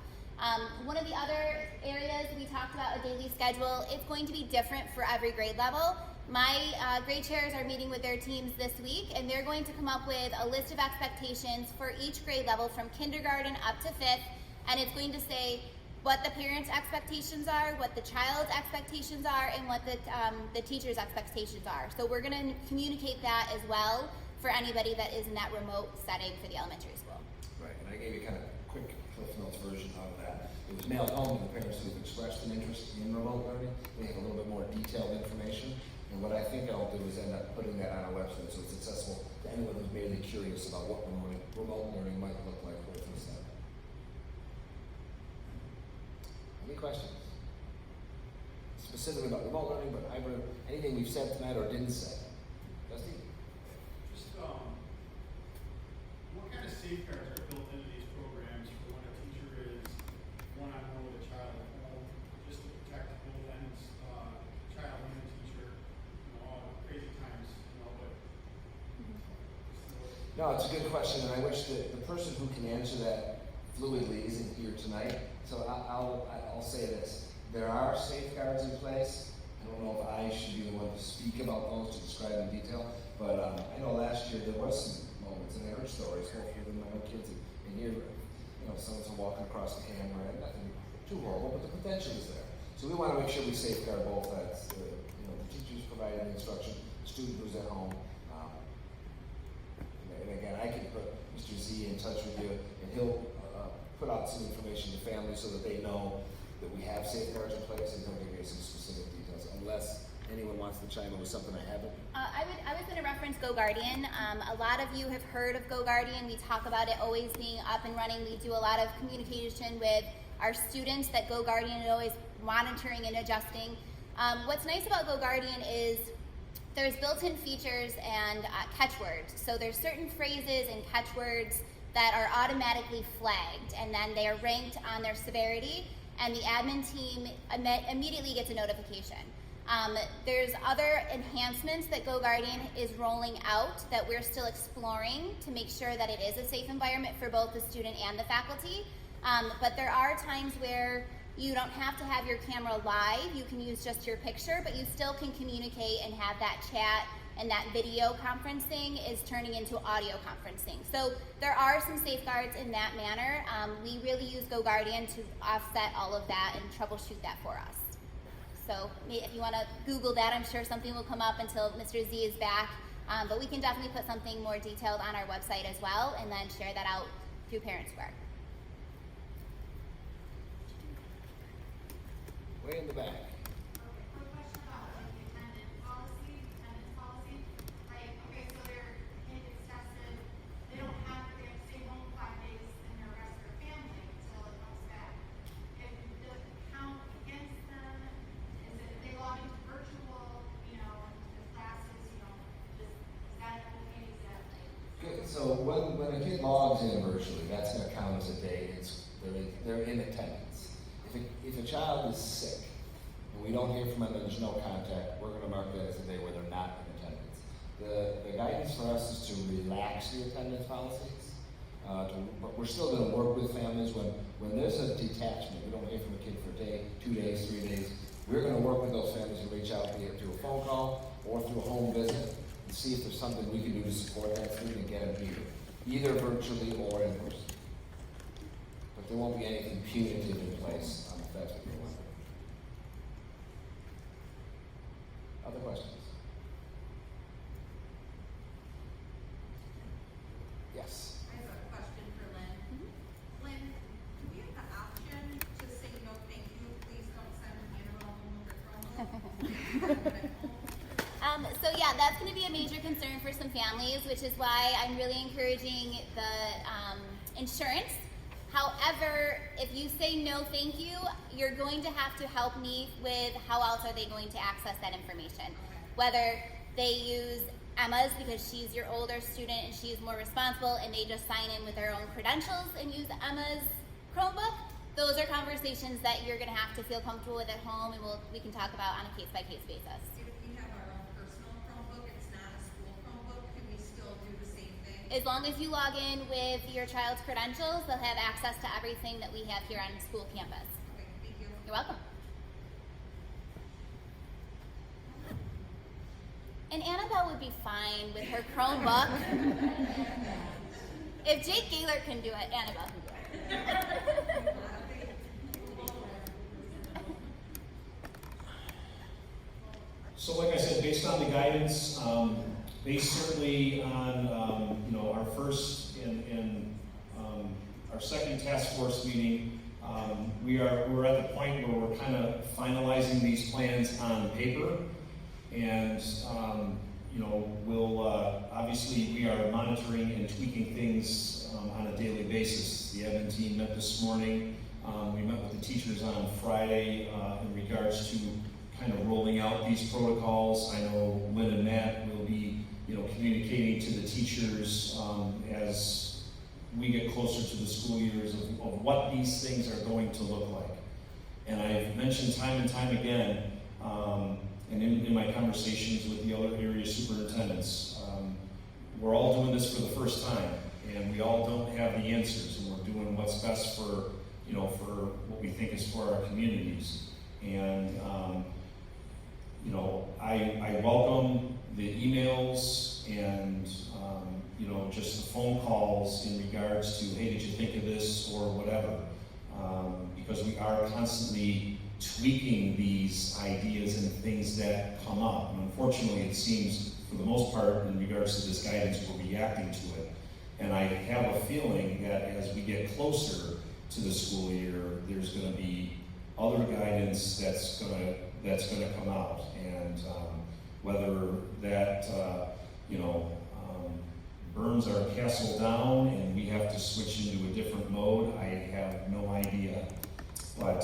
One of the other areas we talked about, a daily schedule, it's going to be different for every grade level. My grade chairs are meeting with their teams this week, and they're going to come up with a list of expectations for each grade level from kindergarten up to 5th, and it's going to say what the parents' expectations are, what the child's expectations are, and what the teacher's expectations are. So we're going to communicate that as well for anybody that is in that remote setting for the elementary school. Right, and I gave you kind of a quick Cliff Notes version of that. It was mailed home to the parents who have expressed an interest in remote learning. We have a little bit more detailed information. And what I think I'll do is end up putting that on our website so it's accessible to anyone who's merely curious about what remote learning might look like for this setting. Any questions? Specifically about remote learning, but hybrid, anything we've said tonight or didn't say? Dusty? Just, what kind of safeguards are built into these programs for when a teacher is one-on-one with a child at home, just to protect both ends, child and the teacher, all crazy times, but. No, it's a good question, and I wish that the person who can answer that fluidly isn't here tonight. So I'll say this. There are safeguards in place. I don't know if I should be the one to speak about those, to describe in detail, but I know last year there was some moments, and I heard stories, hopefully with my own kids, and here, someone's walking across the camera, and nothing too horrible, but the potential is there. So we want to make sure we safeguard both sides. The teachers providing the instruction, the student who's at home. And again, I can put Mr. Z in touch with you, and he'll put out some information to families so that they know that we have safeguards in place, and he'll give you some specific details, unless anyone wants to chime in with something I haven't. I was going to reference Goguardian. A lot of you have heard of Goguardian. We talk about it always being up and running. We do a lot of communication with our students that Goguardian is always monitoring and adjusting. What's nice about Goguardian is there's built-in features and catchwords. So there's certain phrases and catchwords that are automatically flagged, and then they are ranked on their severity, and the admin team immediately gets a notification. There's other enhancements that Goguardian is rolling out that we're still exploring to make sure that it is a safe environment for both the student and the faculty. But there are times where you don't have to have your camera live. You can use just your picture, but you still can communicate and have that chat, and that video conferencing is turning into audio conferencing. So there are some safeguards in that manner. We really use Goguardian to offset all of that and troubleshoot that for us. So if you want to Google that, I'm sure something will come up until Mr. Z is back. But we can definitely put something more detailed on our website as well, and then share that out through Parent Square. Way in the back. Okay, quick question about like the attendance policy. Like, okay, so So when a kid logs in virtually, that's gonna count as a day, they're in attendance. If a child is sick, and we don't hear from them and there's no contact, we're gonna mark that as a day where they're not in attendance. The guidance for us is to relax the attendance policies, but we're still gonna work with families when there's a detachment, we don't hear from a kid for a day, 2 days, 3 days, we're gonna work with those families and reach out, be it through a phone call or through a home visit, and see if there's something we can do to support that student and get them here, either virtually or in person. But there won't be anything punitive in place, if that's what you're wondering. Other questions? Yes. I have a question for Lynn. Lynn, do we have the option to say no thank you, please don't send Annabelle home with her Chromebook? So yeah, that's going to be a major concern for some families, which is why I'm really encouraging the insurance. However, if you say no thank you, you're going to have to help me with how else are they going to access that information. Whether they use Emma's because she's your older student and she is more responsible and they just sign in with their own credentials and use Emma's Chromebook, those are conversations that you're going to have to feel comfortable with at home, and we can talk about on a case-by-case basis. If we have our own personal Chromebook, it's not a school Chromebook, can we still do the same thing? As long as you log in with your child's credentials, they'll have access to everything that we have here on school campus. Okay, thank you. You're welcome. And Annabelle would be fine with her Chromebook. If Jake Gaylor can do it, Annabelle can do it. So like I said, based on the guidance, based certainly on, our first and our second task force meeting, we're at the point where we're kind of finalizing these plans on paper. And, we'll, obviously we are monitoring and tweaking things on a daily basis. The admin team met this morning. We met with the teachers on Friday in regards to kind of rolling out these protocols. I know Lynn and Matt will be, communicating to the teachers as we get closer to the school years of what these things are going to look like. And I've mentioned time and time again, and in my conversations with the other area superintendents, we're all doing this for the first time, and we all don't have the answers, and we're doing what's best for, for what we think is for our communities. And, I welcome the emails and, just the phone calls in regards to, hey, did you think of this, or whatever, because we are constantly tweaking these ideas and things that come up. And unfortunately, it seems, for the most part, in regards to this guidance, we're reacting to it. And I have a feeling that as we get closer to the school year, there's going to be other guidance that's going to come out. And whether that, burns our castle down and we have to switch into a different mode, I have no idea. But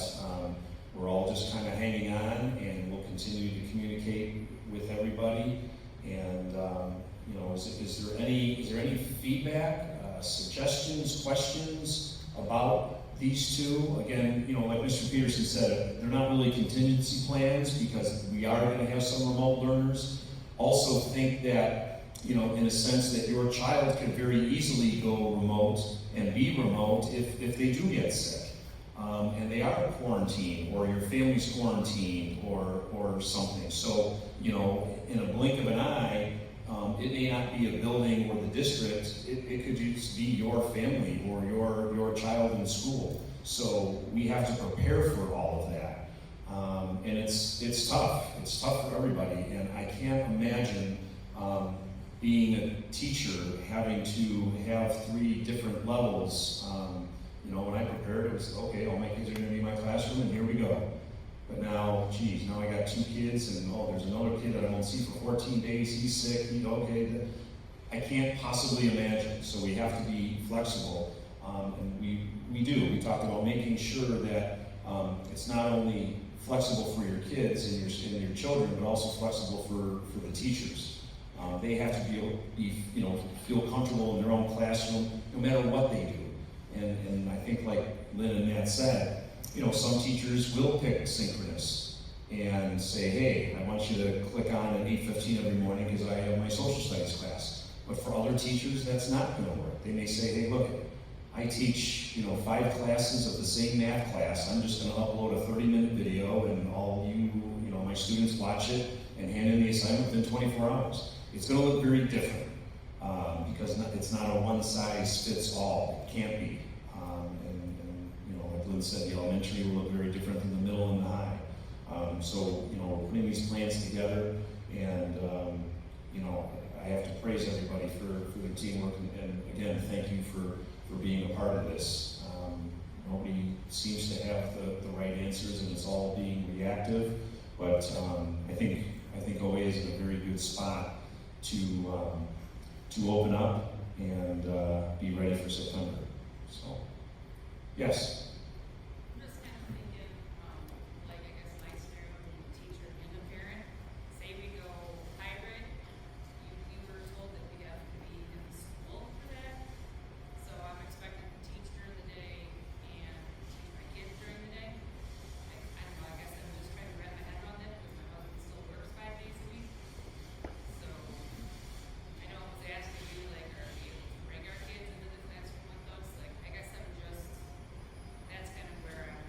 we're all just kind of hanging on, and we'll continue to communicate with everybody. And is there any feedback, suggestions, questions about these two? Again, like Mr. Peterson said, they're not really contingency plans because we are going to have some remote learners. Also think that, in a sense that your child could very easily go remote and be remote if they do get sick. And they are quarantined, or your family's quarantined, or something. So, in a blink of an eye, it may not be a building or the district, it could just be your family or your child in school. So we have to prepare for all of that. And it's tough. It's tough for everybody. And I can't imagine being a teacher having to have 3 different levels. When I prepared, it was, okay, all my kids are going to be in my classroom, and here we go. But now, geez, now I got 2 kids, and there's another kid that I won't see for 14 days, he's sick, okay. I can't possibly imagine, so we have to be flexible. And we do. We talked about making sure that it's not only flexible for your kids and your children, but also flexible for the teachers. They have to feel comfortable in their own classroom, no matter what they do. And I think like Lynn and Matt said, some teachers will pick synchronous and say, hey, I want you to click on at 8:15 every morning because I have my social studies class. But for other teachers, that's not going to work. They may say, hey, look, I teach 5 classes of the same math class. I'm just going to upload a 30-minute video, and all my students watch it and hand in the assignment within 24 hours. It's going to look very different because it's not a one-size-fits-all. It can't be. Like Lynn said, the elementary will look very different than the middle and the high. So we're putting these plans together, and I have to praise everybody for their teamwork, and again, thank you for being a part of this. Nobody seems to have the right answers, and it's all being reactive. But I think OA is in a very good spot to open up and be ready for September. So, yes. I'm just kind of thinking, I guess nice scenario, the teacher and the parent. Say we go hybrid, you were told that we have to be in school for that. So I'm expected to teach during the day and teach my kids during the day. I don't know, I guess I'm just trying to wrap my head around that because my husband still works 5 days a week. So I know I was asking you, are we able to bring our kids into the classroom with us? I guess that's kind of where I'm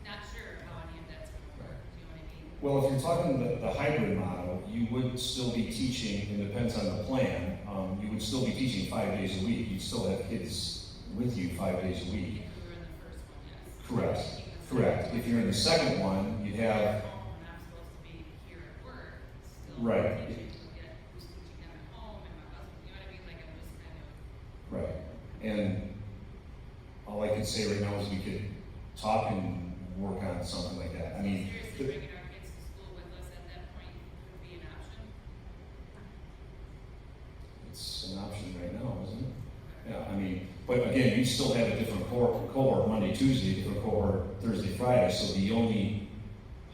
not sure how any of that's going to work. Do you know what I mean? Well, if you're talking the hybrid model, you would still be teaching, and depends on the plan, you would still be teaching 5 days a week. You'd still have kids with you 5 days a week. If we were in the first one, yes. Correct. Correct. If you're in the second one, you'd have, Home and I'm supposed to be here at work, still Right. teaching to get who's teaching them at home and my husband. You know what I mean? I'm just kind of. right. And all I can say right now is we could talk and work on something like that. I mean, Seriously, bringing our kids to school with us at that point would be an option. it's an option right now, isn't it? Yeah, I mean, but again, you still have a different cohort Monday, Tuesday, different cohort Thursday, Friday, so the only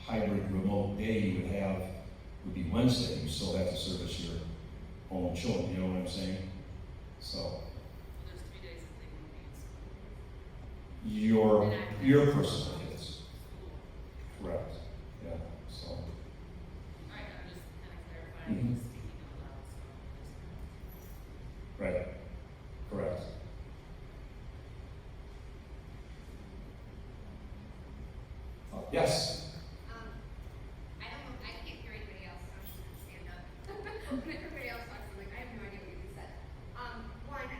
hybrid remote day you would have would be Wednesday. You still have to service your own children, you know what I'm saying? So, Well, there's 3 days that they won't be in school. your personal kids, School. correct, yeah, so. All right, I'm just kind of clarifying, Mhm. speaking out loud, so. Right, correct. Yes, I don't know, I can't hear anybody else, so I'm just gonna stand up. When everybody else talks, I'm like, I have no idea what you just said. One,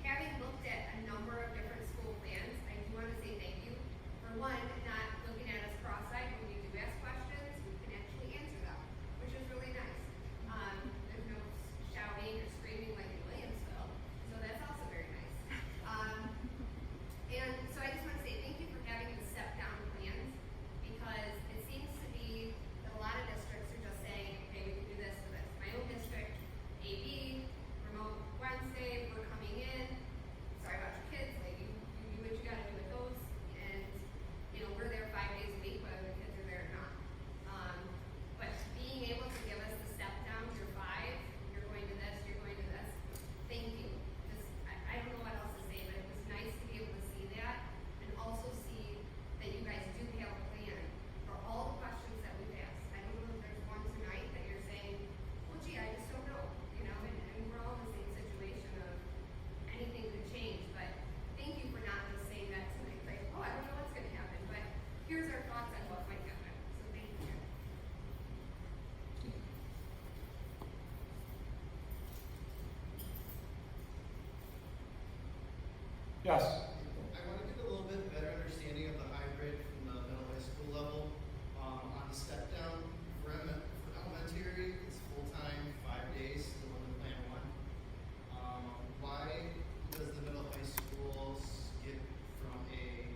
having looked at a number of different school plans, I do wanna say thank you. For one, not looking at us cross-eyed when we do ask questions, we can actually answer them, which is really nice. There's no shouting or screaming like in Williamsville, so that's also very nice. And so I just wanna say thank you for having the step-down plans, because it seems to be that a lot of districts are just saying, okay, we can do this or this. My own district, AB, remote Wednesday, we're coming in, sorry about your kids, you do what you gotta do with those, and, we're there 5 days a week, whether the kids are there or not. But being able to give us the step-down, you're 5, you're going to this, you're going to this, thank you. I don't know what else to say, but it was nice to be able to see that, and also see that you guys do have a plan for all the questions that we've asked. I don't know if there's one tonight that you're saying, well, gee, I just don't know, and we're all in the same situation of anything could change, but thank you for not just saying that tonight, like, oh, I don't know what's gonna happen, but here's our thoughts on what might happen, so thank you. yes. I want to get a little bit better understanding of the hybrid from the middle high school level. On the step down for elementary, it's full-time, 5 days, still under plan 1. Why does the middle high school skip from a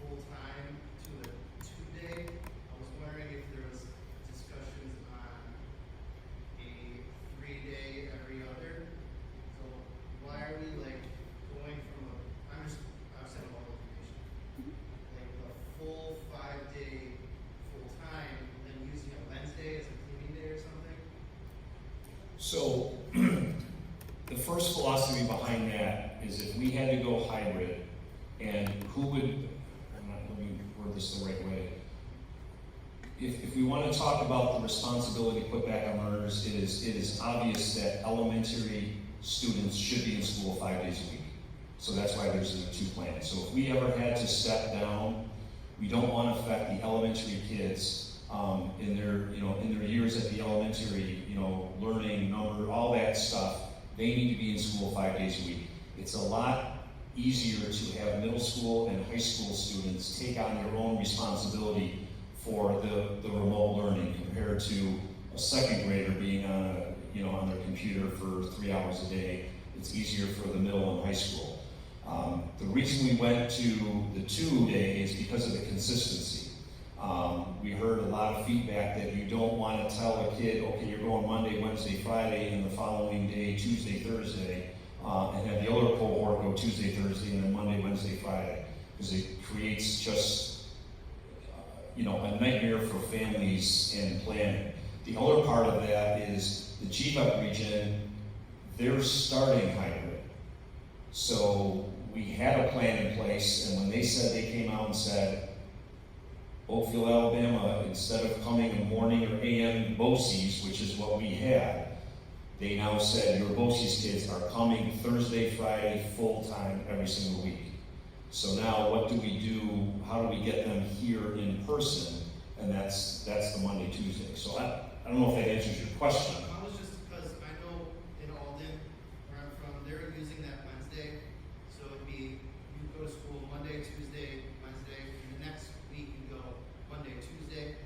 full-time to a 2-day? I was wondering if there was discussions on a 3-day every other. So why are we going from I'm just So, the first philosophy behind that is if we had to go hybrid, and who would, let me word this the right way. If we want to talk about the responsibility put back on learners, it is obvious that elementary students should be in school 5 days a week. So that's why there's the 2 plans. So if we ever had to step down, we don't want to affect the elementary kids in their years at the elementary, learning, number, all that stuff. They need to be in school 5 days a week. It's a lot easier to have middle school and high school students take on their own responsibility for the remote learning compared to a second grader being on their computer for 3 hours a day. It's easier for the middle and high school. The reason we went to the 2 days is because of the consistency. We heard a lot of feedback that you don't want to tell a kid, okay, you're going Monday, Wednesday, Friday, and the following day, Tuesday, Thursday, and have the other cohort go Tuesday, Thursday, and then Monday, Wednesday, Friday, because it creates just a nightmare for families and planning. The other part of that is the GVEP region, they're starting hybrid. So we had a plan in place, and when they came out and said, Oakfield-Alabama, instead of coming in morning or AM BOCES, which is what we had, they now said your BOCES kids are coming Thursday, Friday, full-time every single week. So now what do we do? How do we get them here in person? And that's the Monday, Tuesday. So I don't know if that answers your question. I was just, because I know in Alden, where I'm from, they're using that Wednesday. So it'd be, you go to school Monday, Tuesday, Wednesday, and the next week you go Monday, Tuesday.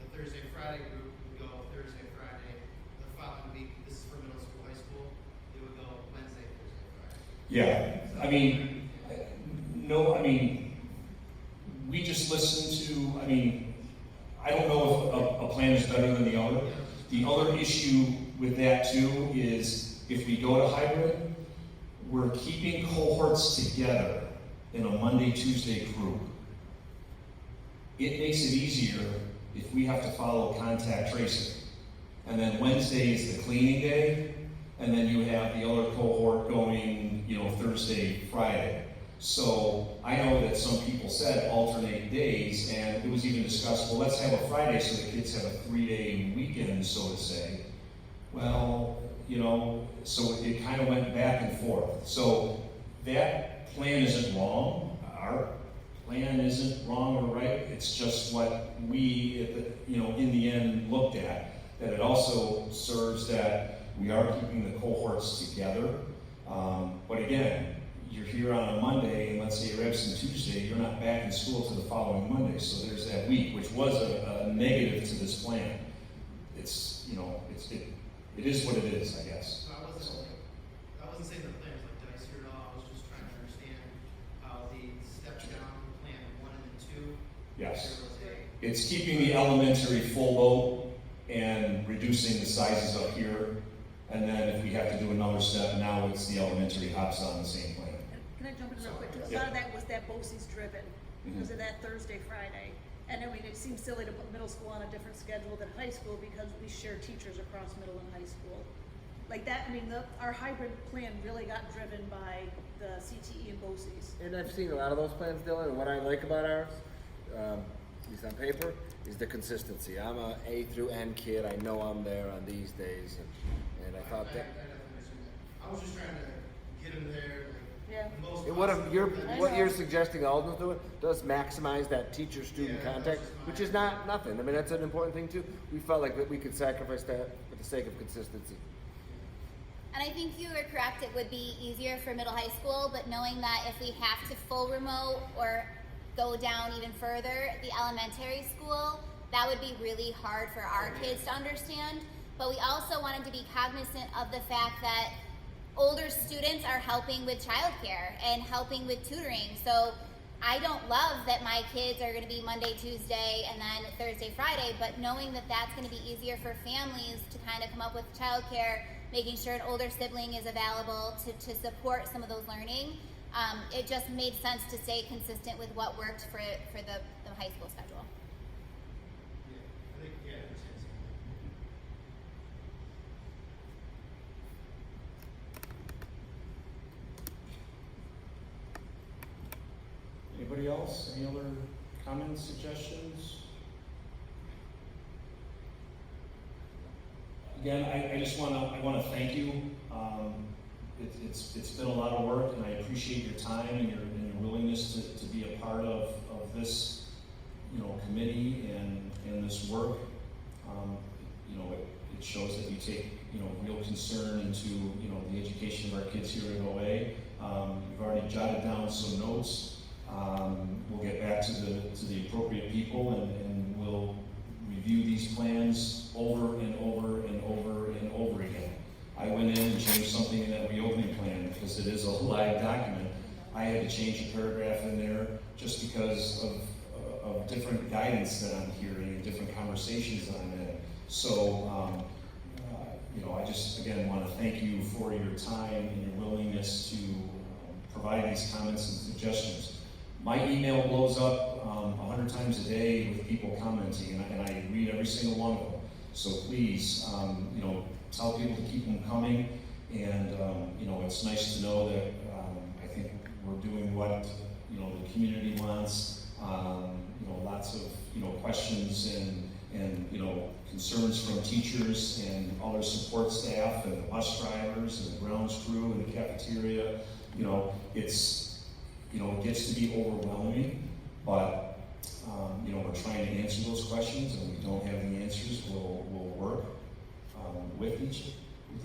The Thursday, Friday group would go Thursday, Friday. The following week, this is for middle school, high school, they would go Wednesday, Thursday, Friday. Yeah, we just listen to, I don't know if a plan is better than the other. The other issue with that too is if we go to hybrid, we're keeping cohorts together in a Monday, Tuesday group. It makes it easier if we have to follow contact tracing. And then Wednesday is the cleaning day, and then you have the other cohort going, Thursday, Friday. So I know that some people said alternate days, and it was even discussed, well, let's have a Friday so the kids have a 3-day weekend, so to say. Well, so it kind of went back and forth. So that plan isn't wrong. Our plan isn't wrong or right. It's just what we, in the end, looked at. That it also serves that we are keeping the cohorts together. But again, you're here on a Monday, and let's say you're absent Tuesday, you're not back in school to the following Monday. So there's that week, which was a negative to this plan. It is what it is, I guess. I wasn't saying the plan was like dicey at all. I was just trying to understand how the step down plan 1 and 2. Yes. There was It's keeping the elementary full load and reducing the sizes up here. And then if we have to do another step, now it's the elementary hops on the same plan. Can I jump in real quick? Because a Yeah. lot of that was that BOCES driven because of that Thursday, Friday. And it seems silly to put middle school on a different schedule than high school because we share teachers across middle and high school. Like that, our hybrid plan really got driven by the CTE and BOCES. And I've seen a lot of those plans, Dylan, and what I like about ours, at least on paper, is the consistency. I'm a A through N kid. I know I'm there on these days, and I thought that. I was just trying to get them there. Yeah. And what you're suggesting Alden's doing does maximize that teacher-student contact, which is not nothing. That's an important thing too. We felt like that we could sacrifice that for the sake of consistency. And I think you were correct, it would be easier for middle high school, but knowing that if we have to full remote or go down even further, the elementary school, that would be really hard for our kids to understand. But we also wanted to be cognizant of the fact that older students are helping with childcare and helping with tutoring. So I don't love that my kids are going to be Monday, Tuesday, and then Thursday, Friday, but knowing that that's going to be easier for families to kind of come up with childcare, making sure an older sibling is available to support some of those learning, it just made sense to stay consistent with what worked for the high school schedule. Anybody else? Any other comments, suggestions? Again, I just wanna thank you. It's been a lot of work, and I appreciate your time and your willingness to be a part of this, committee and this work. It shows that you take, real concern into, the education of our kids here at OA. You've already jotted down some notes. We'll get back to the appropriate people, and we'll review these plans over and over and over and over again. I went in and changed something in that reopening plan because it is a live document. I had to change a paragraph in there just because of different guidance that I'm hearing and different conversations that I'm in. So, I just, again, want to thank you for your time and your willingness to provide these comments and suggestions. My email blows up 100 times a day with people commenting, and I read every single one of them. So please, tell people to keep them coming, and it's nice to know that I think we're doing what the community wants. Lots of questions and concerns from teachers and other support staff and the bus drivers and the grounds crew and the cafeteria. It gets to be overwhelming, but we're trying to answer those questions, and we don't have the answers. We'll work with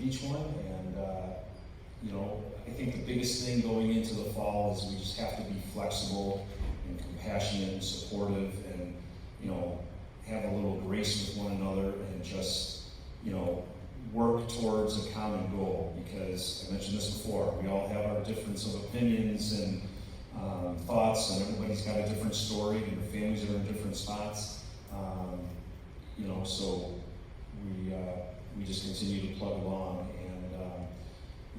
each one, and I think the biggest thing going into the fall is we just have to be flexible and compassionate and supportive, and have a little grace with one another, and just work towards a common goal. Because I mentioned this before, we all have our difference of opinions and thoughts, and everybody's got a different story, and their families are in different spots. So we just continue to plug along, and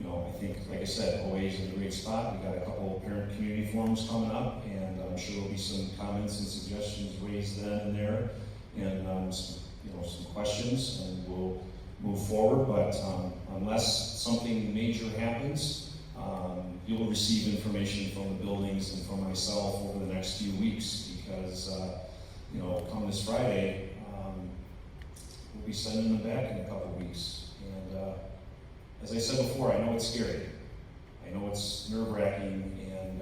I think, like I said, OA is in a great spot. We've got a couple of parent community forums coming up, and I'm sure there'll be some comments and suggestions raised then and there, and some questions, and we'll move forward. But unless something major happens, you will receive information from the buildings and from myself over the next few weeks, because come this Friday, we'll be sending them back in a couple weeks. And as I said before, I know it's scary. I know it's nerve-wracking, and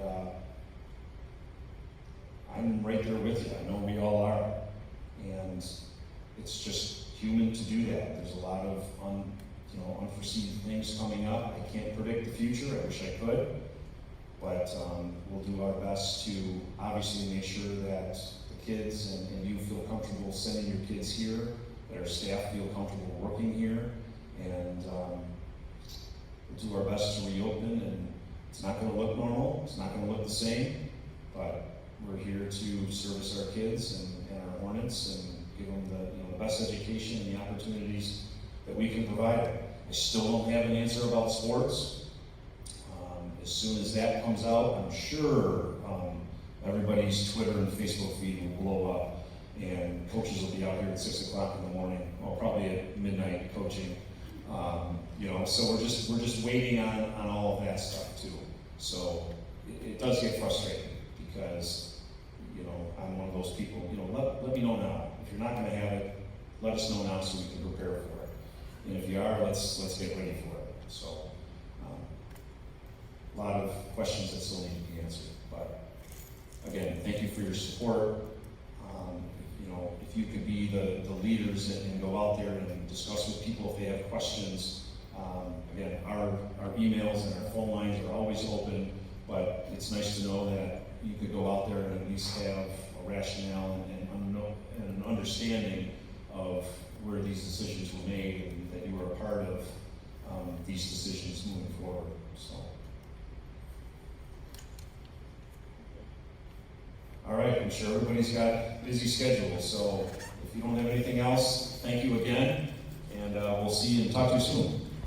I'm right there with you. I know we all are. And it's just human to do that. There's a lot of unforeseen things coming up. I can't predict the future. I wish I could. But we'll do our best to obviously make sure that the kids and you feel comfortable sending your kids here, that our staff feel comfortable working here, and we'll do our best to reopen. And it's not going to look normal. It's not going to look the same, but we're here to service our kids and our Hornets and give them the best education and the opportunities that we can provide. I still don't have an answer about sports. As soon as that comes out, I'm sure everybody's Twitter and Facebook feed will blow up, and coaches will be out here at 6 o'clock in the morning, well, probably at midnight coaching. So we're just waiting on all of that stuff too. So it does get frustrating, because I'm one of those people. Let me know now. If you're not going to have it, let us know now so we can prepare for it. And if you are, let's get ready for it. So a lot of questions that still need to be answered. But again, thank you for your support. If you could be the leaders and go out there and discuss with people if they have questions. Again, our emails and our phone lines are always open, but it's nice to know that you could go out there and at least have a rationale and an understanding of where these decisions were made, and that you were a part of these decisions moving forward. So, all right, I'm sure everybody's got busy schedules, so if you don't have anything else, thank you again, and we'll see you and talk to you soon.